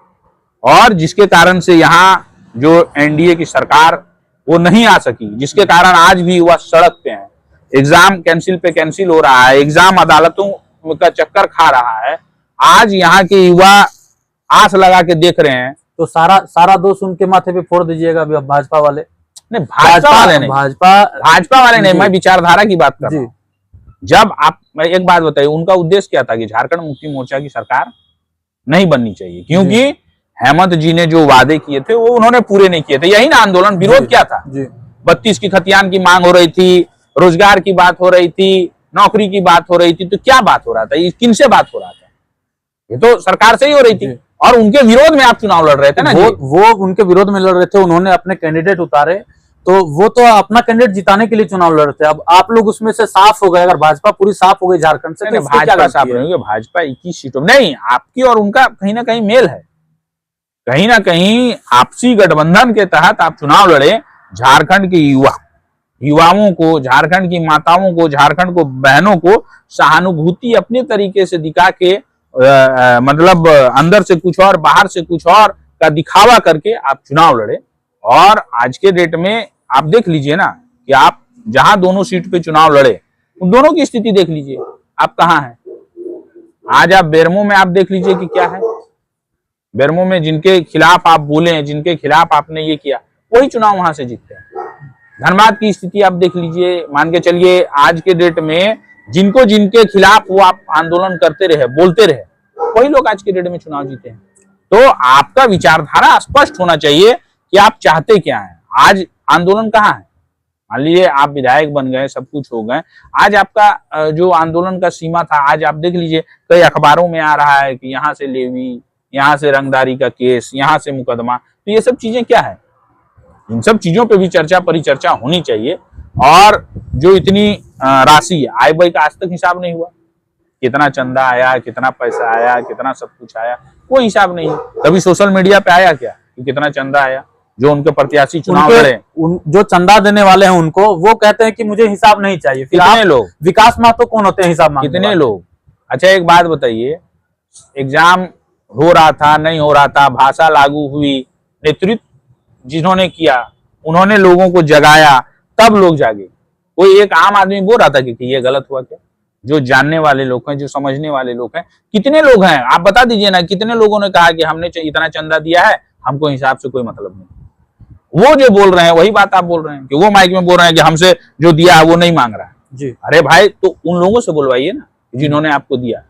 और जिसके कारण से यहाँ जो एनडीए की सरकार वो नहीं आ सकी, जिसके कारण आज भी युवा सड़क पे हैं। एग्जाम कैंसिल पे कैंसिल हो रहा है, एग्जाम अदालतों का चक्कर खा रहा है। आज यहाँ के युवा आस लगा के देख रहे हैं। तो सारा दोष उनके माथे पे फोड़ दीजिएगा भाजपा वाले? नहीं, भाजपा वाले नहीं, मैं विचारधारा की बात कर रहा हूं। जब आप, मैं एक बात बताइए, उनका उद्देश्य क्या था कि झारखंड मुक्ति मोर्चा की सरकार नहीं बननी चाहिए, क्योंकि हेमंत जी ने जो वादे किए थे वो उन्होंने पूरे नहीं किए थे। यही ना आंदोलन, विरोध क्या था? 32 की खतियान की मांग हो रही थी, रोजगार की बात हो रही थी, नौकरी की बात हो रही थी। तो क्या बात हो रहा था? किनसे बात हो रहा था? ये तो सरकार से ही हो रही थी, और उनके विरोध में आप चुनाव लड़ रहे थे ना। वो उनके विरोध में लड़ रहे थे, उन्होंने अपने कैंडिडेट उतारे, तो वो तो अपना कैंडिडेट जिताने के लिए चुनाव लड़ रहे थे। अब आप लोग उसमें से साफ हो गए। अगर भाजपा पूरी साफ हो गई झारखंड से, तो भाजपा साफ नहीं होगी। भाजपा 21 सीटों में नहीं, आपकी और उनका कहीं ना कहीं मेल है, कहीं ना कहीं आपसी गठबंधन के तहत आप चुनाव लड़े। झारखंड के युवाओं को, झारखंड की माताओं को, झारखंड को बहनों को सहानुभूति अपने तरीके से दिखा के मतलब अंदर से कुछ और बाहर से कुछ और का दिखावा करके आप चुनाव लड़े। और आज के डेट में आप देख लीजिए ना कि आप जहां दोनों सीट पे चुनाव लड़े उन दोनों की स्थिति देख लीजिए, आप कहाँ हैं। आज आप बेरमो में आप देख लीजिए कि क्या है। बेरमो में जिनके खिलाफ आप बोले, जिनके खिलाफ आपने ये किया, वही चुनाव वहां से जीतते हैं। धनबाद की स्थिति आप देख लीजिए, मान के चलिए आज के डेट में जिनको जिनके खिलाफ वो आप आंदोलन करते रहे, बोलते रहे, वही लोग आज के डेट में चुनाव जीते हैं। तो आपका विचारधारा स्पष्ट होना चाहिए कि आप चाहते क्या हैं। आज आंदोलन कहाँ है? मान लीजिए आप विधायक बन गए, सब कुछ हो गए, आज आपका जो आंदोलन का सीमा था, आज आप देख लीजिए कई अखबारों में आ रहा है कि यहाँ से लेवी, यहाँ से रंगदारी का केस, यहाँ से मुकदमा। तो ये सब चीजें क्या है? इन सब चीजों पे भी चर्चा परिचर्चा होनी चाहिए। और जो इतनी राशि आय व्यय का आज तक हिसाब नहीं हुआ, कितना चंदा आया, कितना पैसा आया, कितना सब कुछ आया, कोई हिसाब नहीं है। कभी सोशल मीडिया पे आया क्या कि कितना चंदा आया? जो उनके प्रत्याशी चुनाव लड़े, जो चंदा देने वाले हैं उनको, वो कहते हैं कि मुझे हिसाब नहीं चाहिए। फिर कितने लोग? विकास महतो कौन होते हैं हिसाब मांगने वाले? कितने लोग? अच्छा एक बात बताइए, एग्जाम हो रहा था, नहीं हो रहा था, भाषा लागू हुई, नेतृत्व जिन्होंने किया उन्होंने लोगों को जगाया, तब लोग जागे। कोई एक आम आदमी बोल रहा था कि ये गलत हुआ क्या? जो जानने वाले लोग हैं, जो समझने वाले लोग हैं, कितने लोग हैं आप बता दीजिए ना। कितने लोगों ने कहा कि हमने इतना चंदा दिया है, हमको हिसाब से कोई मतलब नहीं। वो जो बोल रहे हैं वही बात आप बोल रहे हैं कि वो माइक में बोल रहे हैं कि हमसे जो दिया है वो नहीं मांग रहा है जी। अरे भाई, तो उन लोगों से बुलवाइए ना जिन्होंने आपको दिया।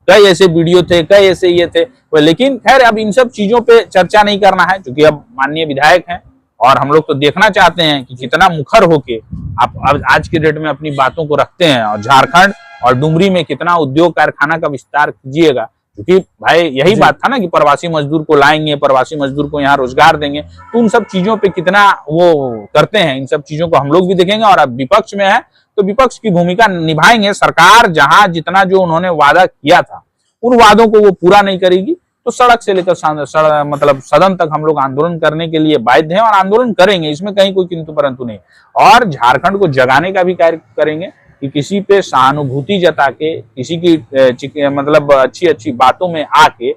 कई ऐसे वीडियो थे, कई ऐसे ये थे, लेकिन खैर अब इन सब चीजों पे चर्चा नहीं करना है, क्योंकि अब माननीय विधायक हैं और हम लोग तो देखना चाहते हैं कि कितना मुखर होके आप आज के डेट में अपनी बातों को रखते हैं और झारखंड और डुमरी में कितना उद्योग कारखाना का विस्तार कीजिएगा। क्योंकि भाई यही बात था ना कि प्रवासी मजदूर को लाएंगे, प्रवासी मजदूर को यहाँ रोजगार देंगे, तो उन सब चीजों पे कितना वो करते हैं, इन सब चीजों को हम लोग भी देखेंगे। और अब विपक्ष में है तो विपक्ष की भूमिका निभाएंगे। सरकार जहां जितना जो उन्होंने वादा किया था उन वादों को वो पूरा नहीं करेगी तो सड़क से लेकर मतलब सदन तक हम लोग आंदोलन करने के लिए बाध्य हैं और आंदोलन करेंगे, इसमें कहीं कोई किंतु परंतु नहीं। और झारखंड को जगाने का भी कार्य करेंगे कि किसी पे सहानुभूति जता के, किसी की मतलब अच्छी अच्छी बातों में आके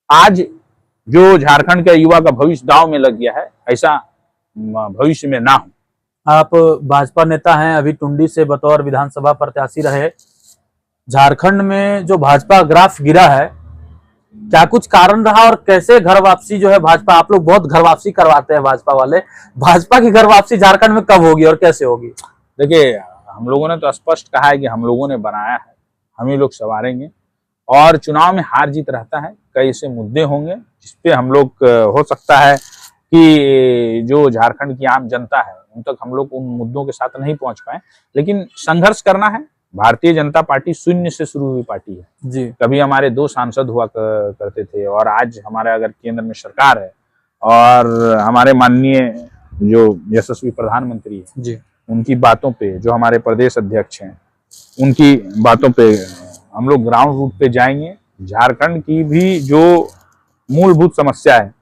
आज जो झारखंड के युवा का भविष्य दांव में लग गया है, ऐसा भविष्य में ना हो। आप भाजपा नेता हैं, अभी टुंडी से बतौर विधानसभा प्रत्याशी रहे। झारखंड में जो भाजपा ग्राफ गिरा है, क्या कुछ कारण रहा और कैसे घर वापसी जो है भाजपा, आप लोग बहुत घर वापसी करवाते हैं भाजपा वाले, भाजपा की घर वापसी झारखंड में कब होगी और कैसे होगी? देखिए, हम लोगों ने तो स्पष्ट कहा है कि हम लोगों ने बनाया है, हम ही लोग संवारेंगे। और चुनाव में हार जीत रहता है, कई ऐसे मुद्दे होंगे जिसपे हम लोग हो सकता है कि जो झारखंड की आम जनता है उन तक हम लोग उन मुद्दों के साथ नहीं पहुंच पाए, लेकिन संघर्ष करना है। भारतीय जनता पार्टी शून्य से शुरू हुई पार्टी है जी। कभी हमारे 2 सांसद हुआ करते थे और आज हमारा अगर केंद्र में सरकार है और हमारे माननीय जो यशस्वी प्रधानमंत्री है जी, उनकी बातों पे, जो हमारे प्रदेश अध्यक्ष हैं उनकी बातों पे हम लोग ग्राउंड रूट पे जाएंगे। झारखंड की भी जो मूलभूत समस्या है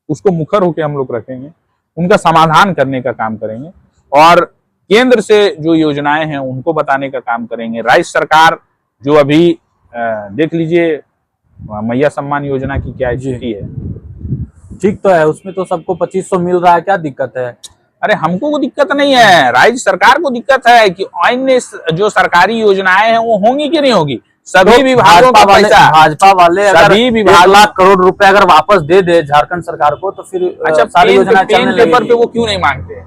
उसको मुखर होकर हम लोग रखेंगे, उनका समाधान करने का काम करेंगे और केंद्र से जो योजनाएं हैं उनको बताने का काम करेंगे। राज्य सरकार जो अभी देख लीजिए मैया सम्मान योजना की क्या स्थिति है, ठीक तो है, उसमें तो सबको 2500 मिल रहा है, क्या दिक्कत है? अरे हमको को दिक्कत नहीं है, राज्य सरकार को दिक्कत है कि अन्य जो सरकारी योजनाएं हैं वो होंगी कि नहीं होगी। सभी विभागों का पैसा, भाजपा वाले अगर 1 लाख करोड़ रुपए अगर वापस दे दे झारखंड सरकार को तो फिर अच्छा सारी योजना पेन पेपर पे वो क्यों नहीं मांगते?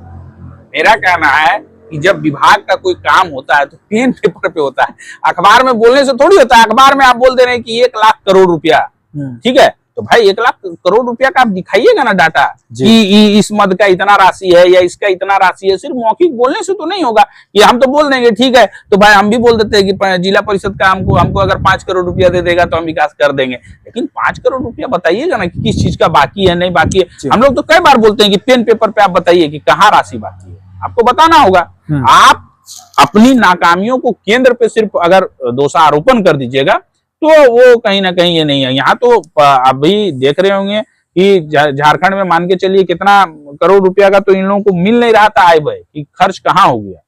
मेरा कहना है कि जब विभाग का कोई काम होता है तो पेन पेपर पे होता है, अखबार में बोलने से थोड़ी होता है। अखबार में आप बोल दे रहे हैं कि 1 लाख करोड़ रुपया, ठीक है, तो भाई 1 लाख करोड़ रुपया का आप दिखाइएगा ना डाटा कि इस मद का इतना राशि है या इसका इतना राशि है। सिर्फ मौखिक बोलने से तो नहीं होगा। ये हम तो बोल देंगे ठीक है, तो भाई हम भी बोल देते हैं कि जिला परिषद का हमको अगर 5 करोड़ रुपया दे देगा तो हम विकास कर देंगे, लेकिन 5 करोड़ रुपया बताइएगा ना कि किस चीज का बाकी है, नहीं बाकी है। हम लोग तो कई बार बोलते हैं कि पेन पेपर पे आप बताइए कि कहाँ राशि बाकी है, आपको बताना होगा। आप अपनी नाकामियों को केंद्र पे सिर्फ अगर दोषारोपण कर दीजिएगा तो वो कहीं ना कहीं ये नहीं है। यहाँ तो अभी देख रहे होंगे कि झारखंड में मान के चलिए कितना करोड़ रुपया का तो इन लोगों को मिल नहीं रहा था आय व्यय, कि खर्च कहाँ हो गया।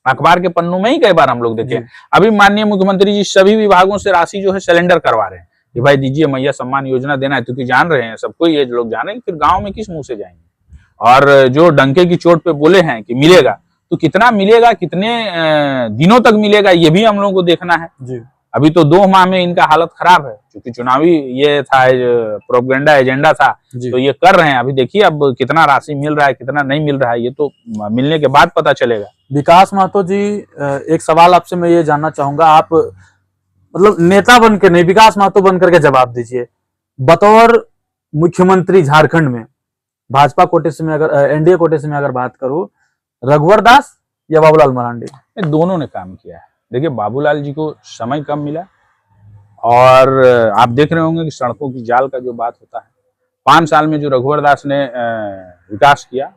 अखबार के पन्नों में ही कई बार हम लोग देखे। अभी माननीय मुख्यमंत्री जी सभी विभागों से राशि जो है सिलेंडर करवा रहे हैं कि भाई दीजिए, मैया सम्मान योजना देना है, क्योंकि जान रहे हैं सबको, ये लोग जान रहे हैं, फिर गांव में किस मुंह से जाएंगे। और जो डंके की चोट पे बोले हैं कि मिलेगा, तो कितना मिलेगा, कितने दिनों तक मिलेगा, ये भी हम लोगों को देखना है जी। अभी तो 2 माह में इनका हालत खराब है, क्योंकि चुनावी ये था, प्रोपेगेंडा एजेंडा था, तो ये कर रहे हैं। अभी देखिए अब कितना राशि मिल रहा है, कितना नहीं मिल रहा है, ये तो मिलने के बाद पता चलेगा। विकास महतो जी, एक सवाल आपसे मैं ये जानना चाहूंगा, आप मतलब नेता बन के नहीं, विकास महतो बन करके जवाब दीजिए, बतौर मुख्यमंत्री झारखंड में भाजपा कोटे से, मैं अगर एनडीए कोटे से मैं अगर बात करूं, रघुवर दास या बाबूलाल मरांडी? दोनों ने काम किया है। देखिए, बाबूलाल जी को समय कम मिला, और आप देख रहे होंगे कि सड़कों की जाल का जो बात होता है, 5 साल में जो रघुवर दास ने विकास किया,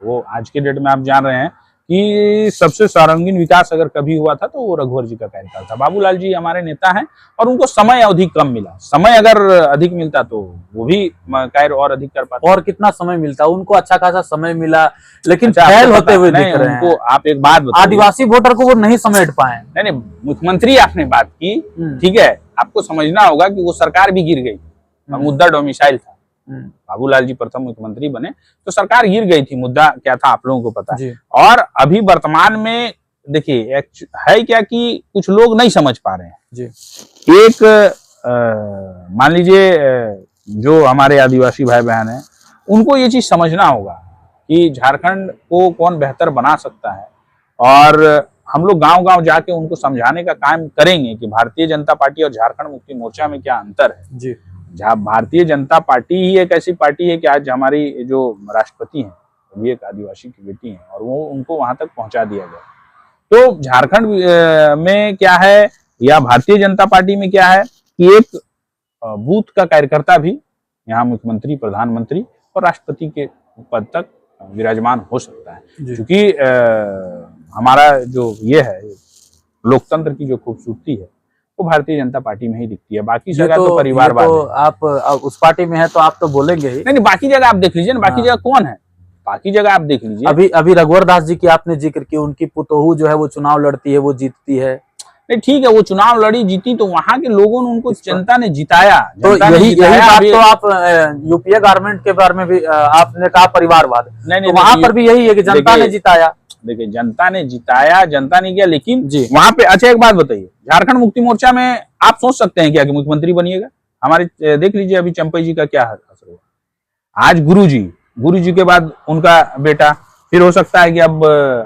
वो आज के डेट में आप जान रहे हैं कि सबसे सर्वांगीण विकास अगर कभी हुआ था तो वो रघुवर जी का कार्यकाल था। बाबूलाल जी हमारे नेता हैं, और उनको समय अवधि कम मिला। समय अगर अधिक मिलता तो वो भी कार्य और अधिक कर पाते। और कितना समय मिलता? उनको अच्छा खासा समय मिला, लेकिन फेल होते हुए दिख रहे हैं। उनको आप एक बात बताइए, आदिवासी वोटर को वो नहीं समेट पाए। नहीं, मुख्यमंत्री आपने बात की, ठीक है, आपको समझना होगा कि वो सरकार भी गिर गई और मुद्दा डोमिसाइल था। बाबूलाल जी प्रथम मुख्यमंत्री बने तो सरकार गिर गई थी, मुद्दा क्या था आप लोगों को पता है। और अभी वर्तमान में देखिए है क्या कि कुछ लोग नहीं समझ पा रहे हैं जी। एक मान लीजिए जो हमारे आदिवासी भाई बहन हैं, उनको ये चीज समझना होगा कि झारखंड को कौन बेहतर बना सकता है, और हम लोग गांव-गांव जाके उनको समझाने का काम करेंगे कि भारतीय जनता पार्टी और झारखंड मुक्ति मोर्चा में क्या अंतर है जी। जहाँ भारतीय जनता पार्टी ही एक ऐसी पार्टी है कि आज हमारी जो राष्ट्रपति हैं वो भी एक आदिवासी की बेटी हैं, और वो उनको वहां तक पहुंचा दिया गया। तो झारखंड में क्या है, या भारतीय जनता पार्टी में क्या है कि एक बूथ का कार्यकर्ता भी यहाँ मुख्यमंत्री, प्रधानमंत्री और राष्ट्रपति के पद तक विराजमान हो सकता है, क्योंकि हमारा जो ये है लोकतंत्र की जो खूबसूरती है वो भारतीय जनता पार्टी में ही दिखती है। बाकी जगह तो परिवारवाद तो आप उस पार्टी में है तो आप तो बोलेंगे ही। नहीं, बाकी जगह आप देख लीजिए ना, बाकी जगह कौन है, बाकी जगह आप देख लीजिए। अभी रघुवर दास जी की आपने जिक्र की, उनकी पुतोहू जो है वो चुनाव लड़ती है, वो जीतती है। नहीं ठीक है, वो चुनाव लड़ी जीती तो वहां के लोगों ने उनको, जनता ने जिताया। तो यही बात तो आप यूपीए गवर्नमेंट के बारे में भी आपने कहा परिवारवाद, नहीं, वहां पर भी यही है कि जनता ने जिताया। देखिए, जनता ने जिताया, जनता ने किया, लेकिन वहां पे अच्छा एक बात बताइए, झारखंड मुक्ति मोर्चा में आप सोच सकते हैं क्या कि मुख्यमंत्री बनिएगा? हमारे देख लीजिए अभी चंपई जी का क्या असर हुआ। आज गुरु जी के बाद उनका बेटा, फिर हो सकता है कि अब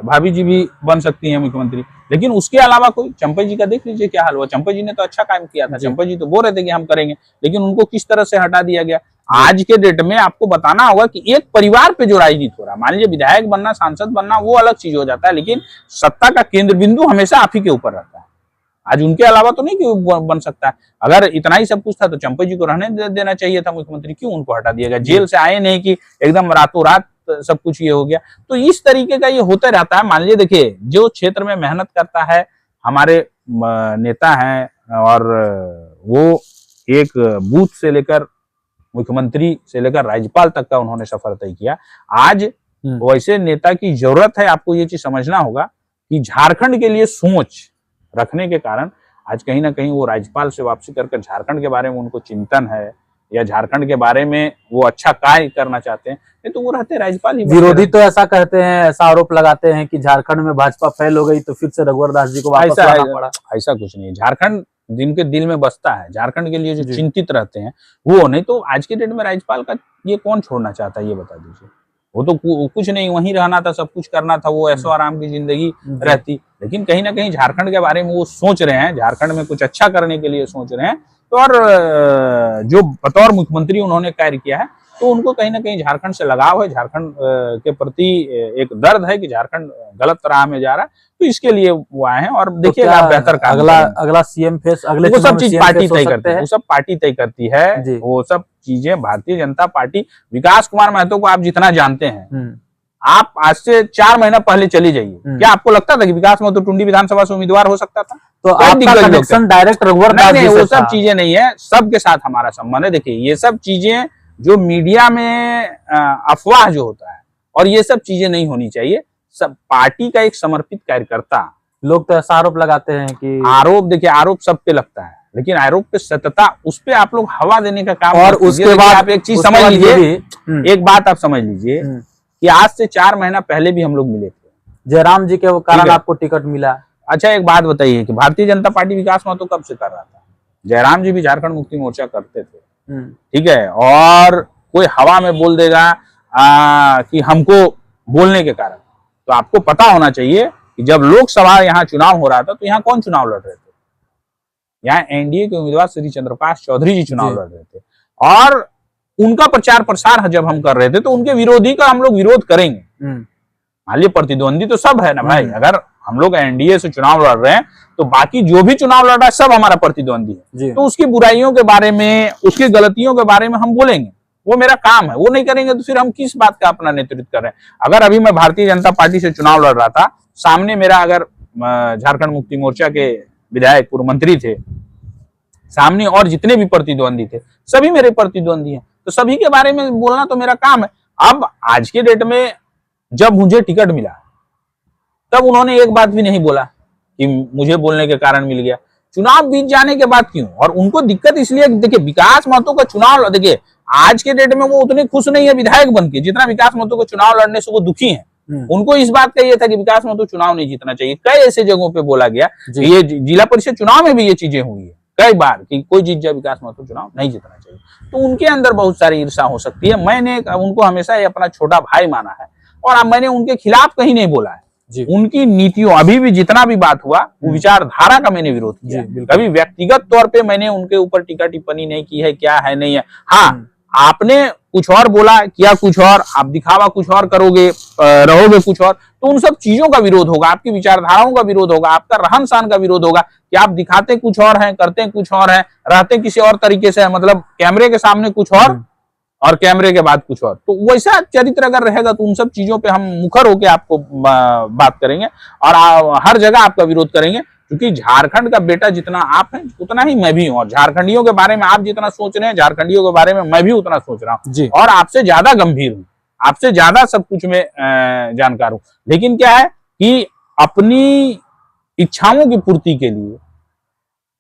भाभी जी भी बन सकती हैं मुख्यमंत्री, लेकिन उसके अलावा कोई, चंपई जी का देख लीजिए क्या हाल हुआ। चंपई जी ने तो अच्छा काम किया था, चंपई जी तो बोल रहे थे कि हम करेंगे, लेकिन उनको किस तरह से हटा दिया गया। आज के डेट में आपको बताना होगा कि एक परिवार पे जो राजनीति हो रहा है, मान लीजिए विधायक बनना, सांसद बनना, वो अलग चीज हो जाता है, लेकिन सत्ता का केंद्र बिंदु हमेशा आप ही के ऊपर रहता है। आज उनके अलावा तो नहीं कि बन सकता है। अगर इतना ही सब कुछ था तो चंपई जी को रहने देना चाहिए था मुख्यमंत्री, क्यों उनको हटा दिया गया? जेल से आए नहीं कि एकदम रातों रात सब कुछ ये हो गया। तो इस तरीके का ये होता रहता है। मान लीजिए देखिए, जो क्षेत्र में मेहनत करता है, हमारे नेता हैं, और वो एक बूथ से लेकर मुख्यमंत्री से लेकर राज्यपाल तक का उन्होंने सफर तय किया। आज वैसे नेता की जरूरत है। आपको ये चीज समझना होगा कि झारखंड के लिए सोच रखने के कारण आज कहीं ना कहीं वो राज्यपाल से वापसी करके झारखंड के बारे में उनको चिंतन है, या झारखंड के बारे में वो अच्छा कार्य करना चाहते हैं, नहीं तो वो रहते राज्यपाल ही। विरोधी तो ऐसा कहते हैं, ऐसा आरोप लगाते हैं कि झारखंड में भाजपा फेल हो गई तो फिर से रघुवर दास जी को वापस आना पड़ा। ऐसा कुछ नहीं है। झारखंड जिनके दिल में बसता है, झारखंड के लिए जो चिंतित रहते हैं वो, नहीं तो आज के डेट में राज्यपाल का ये कौन छोड़ना चाहता है, ये बता दीजिए। वो तो कुछ नहीं, वहीं रहना था, सब कुछ करना था, वो ऐशो आराम की जिंदगी रहती। लेकिन कहीं ना कहीं झारखंड के बारे में वो सोच रहे हैं, झारखंड में कुछ अच्छा करने के लिए सोच रहे हैं। तो और जो बतौर मुख्यमंत्री उन्होंने कार्य किया है, तो उनको कहीं ना कहीं झारखंड से लगाव है, झारखंड के प्रति एक दर्द है कि झारखंड गलत राह में जा रहा है, तो इसके लिए वो आए हैं। और देखिए आप बेहतर अगला सीएम फेस, अगले वो सब चीज पार्टी तय करती है, वो सब पार्टी तय करती है, वो सब चीजें भारतीय जनता पार्टी। विकास कुमार महतो को आप जितना जानते हैं, आप आज से 4 महीना पहले चली जाइए, क्या आपको लगता था कि विकास महतो टुंडी विधानसभा से उम्मीदवार हो सकता था? तो आपका कनेक्शन डायरेक्ट रघुवर दास जी से वो सब चीजें नहीं है, सबके साथ हमारा संबंध है। देखिए, ये सब चीजें जो मीडिया में अफवाह जो होता है, और ये सब चीजें नहीं होनी चाहिए। सब पार्टी का एक समर्पित कार्यकर्ता। लोग तो ऐसा आरोप लगाते हैं कि आरोप, देखिए आरोप सब पे लगता है, लेकिन आरोप पे सत्यता, उस पे आप लोग हवा देने का काम और मत कीजिए। उसके देखिए, बाद आप एक चीज उसके समझ बाद ये लीजिए, भी, एक बात आप समझ लीजिए कि आज से 4 महीना पहले भी हम लोग मिले थे। जयराम जी के वो कारण ठीक है। आपको टिकट मिला। अच्छा एक बात बताइए कि भारतीय जनता पार्टी विकास महतो कब से कर रहा था? जयराम जी भी झारखंड मुक्ति मोर्चा करते थे, ठीक है। और कोई हवा में बोल देगा कि हमको बोलने के कारण, तो आपको पता होना चाहिए कि जब लोकसभा यहाँ चुनाव हो रहा था तो यहाँ कौन चुनाव लड़ रहे थे? यहाँ एनडीए के उम्मीदवार श्री चंद्रप्रकाश चौधरी जी चुनाव लड़ रहे थे, और उनका प्रचार प्रसार जब हम कर रहे थे तो उनके विरोधी का हम लोग विरोध करेंगे। मान लीजिए प्रतिद्वंदी तो सब है ना भाई, अगर हम लोग एनडीए से चुनाव लड़ रहे हैं तो बाकी जो भी चुनाव लड़ रहा है सब हमारा प्रतिद्वंदी है, तो उसकी बुराइयों के बारे में, उसकी गलतियों के बारे में हम बोलेंगे, वो मेरा काम है। वो नहीं करेंगे तो फिर हम किस बात का अपना नेतृत्व कर रहे हैं? अगर अभी मैं भारतीय जनता पार्टी से चुनाव लड़ रहा था, सामने मेरा अगर झारखंड मुक्ति मोर्चा के विधायक पूर्व मंत्री थे, सामने और जितने भी प्रतिद्वंदी थे सभी मेरे प्रतिद्वंदी हैं, तो सभी के बारे में बोलना तो मेरा काम है। अब आज के डेट में जब मुझे टिकट मिला तब उन्होंने एक बात भी नहीं बोला कि मुझे बोलने के कारण मिल गया। चुनाव बीत जाने के बाद क्यों? और उनको दिक्कत इसलिए, देखिए विकास महतो का चुनाव, देखिए आज के डेट में वो उतने खुश नहीं है विधायक बनके जितना विकास महतो को चुनाव लड़ने से वो दुखी हैं। उनको इस बात का ये था कि विकास महतो चुनाव नहीं जीतना चाहिए। कई ऐसे जगहों पे बोला गया, ये जिला परिषद चुनाव में भी ये चीजें हुई है कई बार कि कोई जीत जाए, विकास महतो चुनाव नहीं जीतना चाहिए। तो उनके अंदर बहुत सारी ईर्षा हो सकती है। मैंने उनको हमेशा अपना छोटा भाई माना है और अब मैंने उनके खिलाफ कहीं नहीं बोला है। उनकी नीतियों, अभी भी जितना भी बात हुआ वो विचारधारा का मैंने विरोध किया। कभी व्यक्तिगत तौर पे मैंने उनके ऊपर टीका टिप्पणी नहीं की है, क्या है नहीं है। हाँ, आपने कुछ और बोला, किया कुछ और, आप दिखावा कुछ और करोगे, रहोगे कुछ और, तो उन सब चीजों का विरोध होगा, आपकी विचारधाराओं का विरोध होगा, आपका रहन सहन का विरोध होगा कि आप दिखाते कुछ और हैं, करते कुछ और हैं, रहते किसी और तरीके से, मतलब कैमरे के सामने कुछ और कैमरे के बाद कुछ और। तो वैसा चरित्र अगर रहेगा तो उन सब चीजों पे हम मुखर होकर आपको बात करेंगे और हर जगह आपका विरोध करेंगे, क्योंकि झारखंड का बेटा जितना आप हैं उतना ही मैं भी हूं, और झारखंडियों के बारे में आप जितना सोच रहे हैं झारखंडियों के बारे में मैं भी उतना सोच रहा हूं, और आपसे ज्यादा गंभीर हूं, आपसे ज्यादा सब कुछ में जानकार हूं। लेकिन क्या है कि अपनी इच्छाओं की पूर्ति के लिए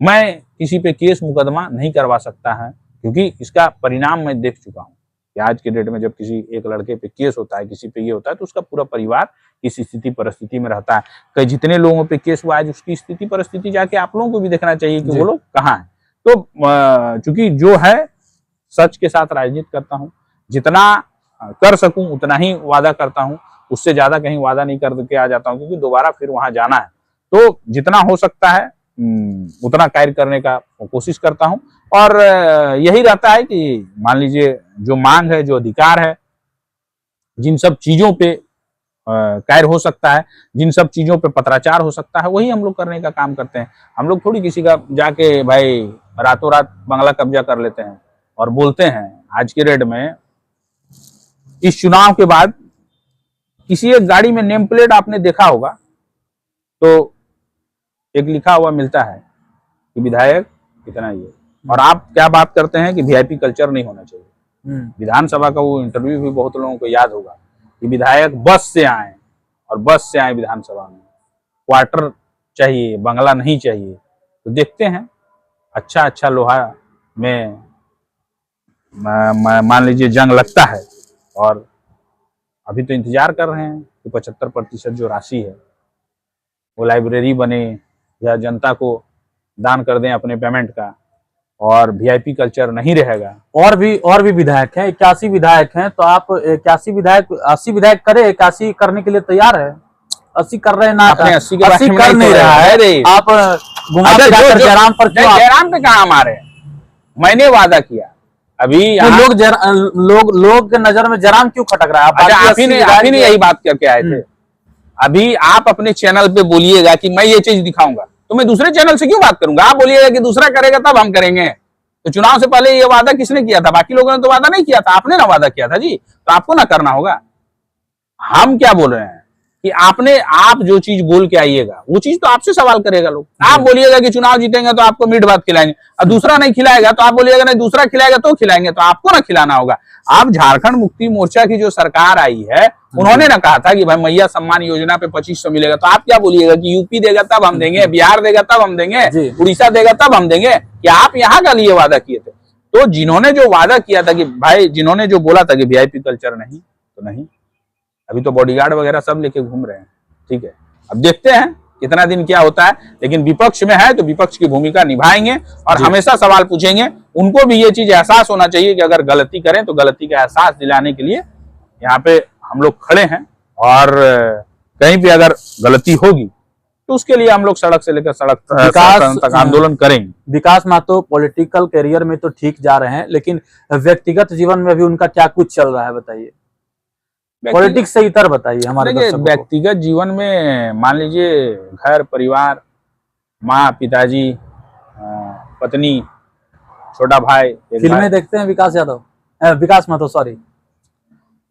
मैं किसी पे केस मुकदमा नहीं करवा सकता है, क्योंकि इसका परिणाम मैं देख चुका हूं कि आज के डेट में जब किसी एक लड़के पे केस होता है, किसी पे ये होता है, तो उसका पूरा परिवार किस स्थिति परिस्थिति में रहता है। कई जितने लोगों पे केस हुआ है उसकी स्थिति परिस्थिति जाके आप लोगों को भी देखना चाहिए कि वो लोग कहाँ हैं। तो चूंकि जो है सच के साथ राजनीति करता हूँ, जितना कर सकूं उतना ही वादा करता हूँ, उससे ज्यादा कहीं वादा नहीं करके आ जाता हूँ, क्योंकि दोबारा फिर वहां जाना है। तो जितना हो सकता है उतना कार्य करने का कोशिश करता हूं, और यही रहता है कि मान लीजिए जो मांग है, जो अधिकार है, जिन सब चीजों पे कार्य हो सकता है, जिन सब चीजों पे पत्राचार हो सकता है, वही हम लोग करने का काम करते हैं। हम लोग थोड़ी किसी का जाके भाई रातों रात बंगला कब्जा कर लेते हैं और बोलते हैं। आज के डेट में इस चुनाव के बाद किसी एक गाड़ी में नेम प्लेट आपने देखा होगा तो एक लिखा हुआ मिलता है कि विधायक इतना ही है, और आप क्या बात करते हैं कि वीआईपी कल्चर नहीं होना चाहिए। विधानसभा का वो इंटरव्यू भी बहुत लोगों को याद होगा कि विधायक बस से आए और बस से आए विधानसभा में, क्वार्टर चाहिए, बंगला नहीं चाहिए। तो देखते हैं अच्छा लोहा में मान लीजिए जंग लगता है, और अभी तो इंतजार कर रहे हैं कि 75% जो राशि है वो लाइब्रेरी बने या जनता को दान कर दें अपने पेमेंट का, और वीआईपी कल्चर नहीं रहेगा। और भी विधायक हैं, 81 विधायक हैं, तो आप 81 विधायक 80 विधायक करे, 81 करने के लिए तैयार है? 80 कर रहे हैं ना, 80 कर नहीं रहा है। आप जयराम पर क्यों? जयराम पे कहाँ मारे? मैंने वादा किया अभी लोग के नजर में जयराम क्यों खटक रहा है? आप ही ने यही बात करके आए थे। अभी आप अपने चैनल पे बोलिएगा कि मैं ये चीज दिखाऊंगा, तो मैं दूसरे चैनल से क्यों बात करूंगा? आप बोलिएगा कि दूसरा करेगा तब हम करेंगे। तो चुनाव से पहले ये वादा किसने किया था? बाकी लोगों ने तो वादा नहीं किया था, आपने ना वादा किया था जी, तो आपको ना करना होगा। हम क्या बोल रहे हैं कि आप जो चीज बोल के आइएगा वो चीज तो आपसे सवाल करेगा लोग। आप बोलिएगा कि चुनाव जीतेंगे तो आपको मीट भात खिलाएंगे, और दूसरा नहीं खिलाएगा तो आप बोलिएगा नहीं दूसरा खिलाएगा तो खिलाएंगे, तो आपको ना खिलाना होगा। आप झारखंड मुक्ति मोर्चा की जो सरकार आई है उन्होंने ना कहा था कि भाई मैया सम्मान योजना पे 2500 मिलेगा, तो आप क्या बोलिएगा कि यूपी देगा तब हम देंगे, बिहार देगा तब हम देंगे, उड़ीसा देगा तब हम देंगे? क्या आप यहाँ का लिए वादा किए थे? तो जिन्होंने जो वादा किया था कि भाई, जिन्होंने जो बोला था कि वीआईपी कल्चर नहीं, तो नहीं, अभी तो बॉडीगार्ड वगैरह सब लेके घूम रहे हैं। ठीक है, अब देखते हैं कितना दिन क्या होता है, लेकिन विपक्ष में है तो विपक्ष की भूमिका निभाएंगे और हमेशा सवाल पूछेंगे। उनको भी ये चीज एहसास होना चाहिए कि अगर गलती करें तो गलती का एहसास दिलाने के लिए यहाँ पे हम लोग खड़े हैं, और कहीं भी अगर गलती होगी तो उसके लिए हम लोग सड़क से लेकर सड़क तक आंदोलन करेंगे। विकास महतो पॉलिटिकल करियर में तो ठीक जा रहे हैं, लेकिन व्यक्तिगत जीवन में भी उनका क्या कुछ चल रहा है बताइए, पॉलिटिक्स से इतर बताइए हमारे दर्शकों को। व्यक्तिगत जीवन में मान लीजिए घर परिवार, माँ पिताजी, पत्नी, छोटा भाई। फिल्में देखते हैं विकास महतो सॉरी।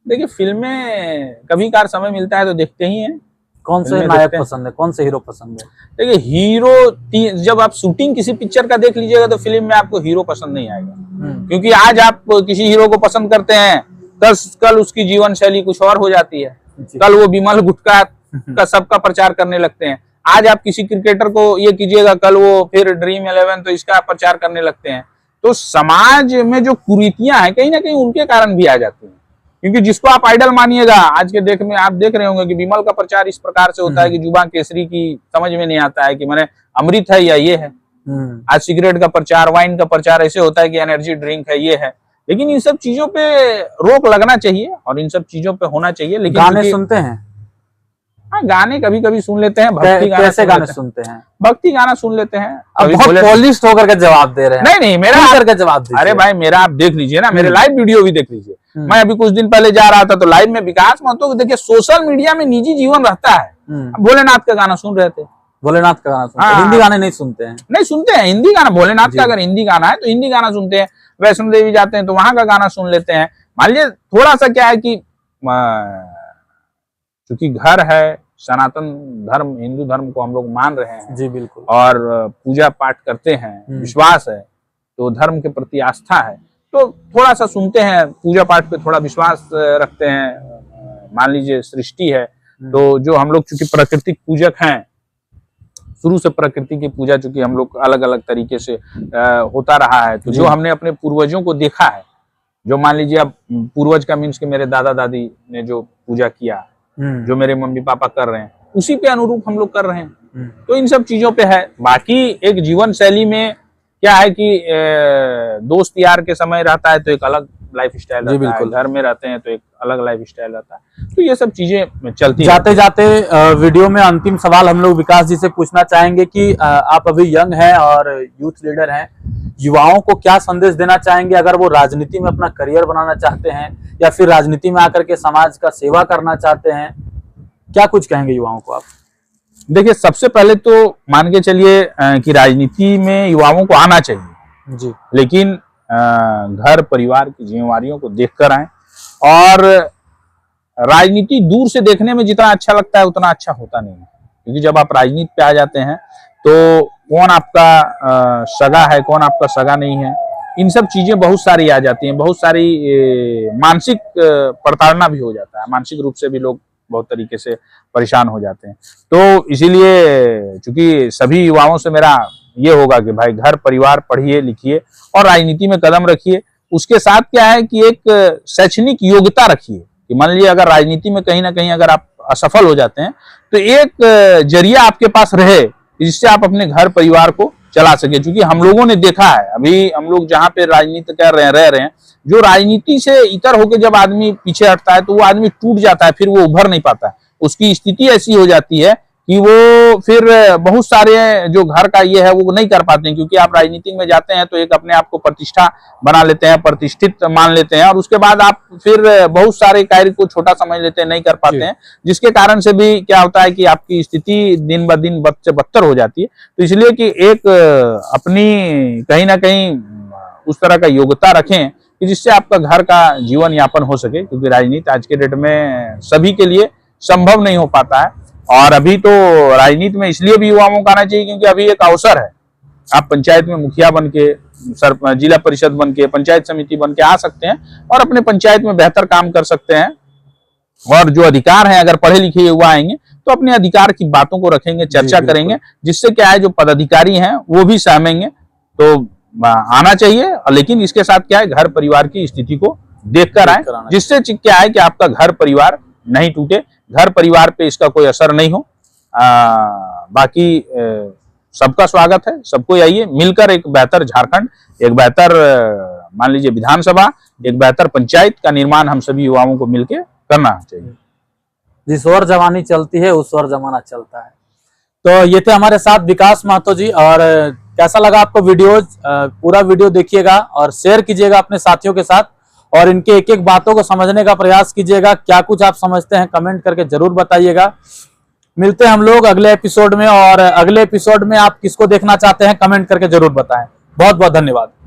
देखिए फिल्में कभी कार समय मिलता है तो देखते ही हैं। कौन से नायक पसंद है, कौन से हीरो पसंद है? देखिए हीरो जब आप शूटिंग किसी पिक्चर का देख लीजिएगा तो फिल्म में आपको हीरो पसंद नहीं आएगा, क्योंकि आज आप किसी हीरो को पसंद करते हैं, कल उसकी जीवन शैली कुछ और हो जाती है, कल वो विमल गुटखा का सबका प्रचार करने लगते हैं। आज आप किसी क्रिकेटर को ये कीजिएगा, कल वो फिर ड्रीम 11 तो इसका प्रचार करने लगते हैं। तो समाज में जो कुरीतियां हैं कहीं ना कहीं उनके कारण भी आ जाती हैं, क्योंकि जिसको आप आइडल मानिएगा, आज के देख में आप देख रहे होंगे कि विमल का प्रचार इस प्रकार से होता है कि जुबान केसरी की समझ में नहीं आता है कि मैंने अमृत है या ये है। आज सिगरेट का प्रचार, वाइन का प्रचार ऐसे होता है कि एनर्जी ड्रिंक है, ये है। लेकिन इन सब चीजों पे रोक लगना चाहिए और इन सब चीजों पे होना चाहिए। लेकिन गाने सुनते हैं? हाँ, गाने कभी कभी सुन लेते हैं। भक्ति गाने कैसे गाने सुनते हैं? भक्ति गाना सुन लेते हैं। अब बहुत पॉलिश्ड होकर के जवाब दे रहे हैं। नहीं मेरा करके जवाब दीजिए। अरे भाई मेरा आप देख लीजिए ना, मेरे लाइव वीडियो भी देख लीजिए। मैं अभी कुछ दिन पहले जा रहा था तो लाइव में विकास महतो को देखिए, सोशल मीडिया में निजी जीवन रहता है। भोलेनाथ का गाना सुन रहे थे। भोलेनाथ का गाना सुनते हैं? हिंदी गाने नहीं सुनते हैं? नहीं सुनते हैं, हिंदी गाना। भोलेनाथ का अगर हिंदी गाना है तो हिंदी गाना सुनते हैं। वैष्णो देवी जाते हैं तो वहां का गाना सुन लेते हैं। मान लीजिए थोड़ा सा क्या है कि चूंकि घर है, सनातन धर्म, हिंदू धर्म को हम लोग मान रहे हैं जी बिल्कुल, और पूजा पाठ करते हैं, विश्वास है, तो धर्म के प्रति आस्था है, तो थोड़ा सा सुनते हैं, पूजा पाठ पे थोड़ा विश्वास रखते हैं। मान लीजिए सृष्टि है तो जो हम लोग चूंकि प्राकृतिक पूजक हैं, शुरू से प्रकृति की पूजा चूंकि हम लोग अलग अलग तरीके से होता रहा है, तो जो हमने अपने पूर्वजों को देखा है, जो मान लीजिए अब पूर्वज का मीन्स के मेरे दादा दादी ने जो पूजा किया, जो मेरे मम्मी पापा कर रहे हैं, उसी पे अनुरूप हम लोग कर रहे हैं। तो इन सब चीजों पे है। बाकी एक जीवन शैली में क्या है कि दोस्त यार के समय रहता है तो एक अलग लाइफ स्टाइल रहता है, घर में रहते हैं तो एक अलग लाइफ स्टाइल रहता है। तो ये सब चीजें चलती जाते जाते वीडियो में अंतिम सवाल हम लोग विकास जी से पूछना चाहेंगे कि आप अभी यंग हैं और यूथ लीडर हैं, युवाओं को क्या संदेश देना चाहेंगे अगर वो राजनीति में अपना करियर बनाना चाहते हैं या फिर राजनीति में आकर के समाज का सेवा करना चाहते हैं? क्या कुछ कहेंगे युवाओं को आप? देखिए सबसे पहले तो मान के चलिए कि राजनीति में युवाओं को आना चाहिए जी, लेकिन घर परिवार की जिम्मेवारियों को देखकर आए। और राजनीति दूर से देखने में जितना अच्छा लगता है उतना अच्छा होता नहीं है, क्योंकि जब आप राजनीति पे आ जाते हैं तो कौन आपका सगा है, कौन आपका सगा नहीं है, इन सब चीजें बहुत सारी आ जाती हैं। बहुत सारी मानसिक प्रताड़ना भी हो जाता है, मानसिक रूप से भी लोग बहुत तरीके से परेशान हो जाते हैं। तो इसीलिए चूंकि सभी युवाओं से मेरा ये होगा कि भाई घर परिवार पढ़िए लिखिए और राजनीति में कदम रखिए। उसके साथ क्या है कि एक शैक्षणिक योग्यता रखिए कि मान लीजिए अगर राजनीति में कहीं ना कहीं अगर आप असफल हो जाते हैं तो एक जरिया आपके पास रहे जिससे आप अपने घर परिवार को चला सके। क्योंकि हम लोगों ने देखा है, अभी हम लोग जहाँ पे राजनीति कर रहे हैं, रह रहे हैं, जो राजनीति से इतर होकर जब आदमी पीछे हटता है तो वो आदमी टूट जाता है, फिर वो उभर नहीं पाता है। उसकी स्थिति ऐसी हो जाती है कि वो फिर बहुत सारे जो घर का ये है वो नहीं कर पाते हैं, क्योंकि आप राजनीति में जाते हैं तो एक अपने आप को प्रतिष्ठा बना लेते हैं, प्रतिष्ठित मान लेते हैं, और उसके बाद आप फिर बहुत सारे कार्य को छोटा समझ लेते हैं, नहीं कर पाते हैं, जिसके कारण से भी क्या होता है कि आपकी स्थिति दिन ब दिन बद से बदतर हो जाती है। तो इसलिए कि एक अपनी कहीं ना कहीं उस तरह का योग्यता रखें कि जिससे आपका घर का जीवन यापन हो सके, क्योंकि राजनीति आज के डेट में सभी के लिए संभव नहीं हो पाता है। और अभी तो राजनीति में इसलिए भी युवाओं को आना चाहिए क्योंकि अभी एक अवसर है, आप पंचायत में मुखिया बन के, जिला परिषद बन के, पंचायत समिति बन के आ सकते हैं और अपने पंचायत में बेहतर काम कर सकते हैं। और जो अधिकार है, अगर पढ़े लिखे युवा आएंगे तो अपने अधिकार की बातों को रखेंगे, चर्चा करेंगे, जिससे क्या है जो पदाधिकारी हैं वो भी सहमेंगे। तो आना चाहिए, लेकिन इसके साथ क्या है घर परिवार की स्थिति को देखकर आए, जिससे क्या है कि आपका घर परिवार नहीं टूटे, घर परिवार पे इसका कोई असर नहीं हो। बाकी सबका स्वागत है, सबको आइए, मिलकर एक बेहतर झारखंड, एक बेहतर मान लीजिए विधानसभा, एक बेहतर पंचायत का निर्माण हम सभी युवाओं को मिलकर करना चाहिए। जिस ओर जवानी चलती है उस ओर जमाना चलता है। तो ये थे हमारे साथ विकास महतो जी। और कैसा लगा आपको वीडियोज? पूरा वीडियो देखिएगा और शेयर कीजिएगा अपने साथियों के साथ, और इनके एक एक बातों को समझने का प्रयास कीजिएगा। क्या कुछ आप समझते हैं कमेंट करके जरूर बताइएगा। मिलते हैं हम लोग अगले एपिसोड में, और अगले एपिसोड में आप किसको देखना चाहते हैं कमेंट करके जरूर बताएं। बहुत बहुत धन्यवाद।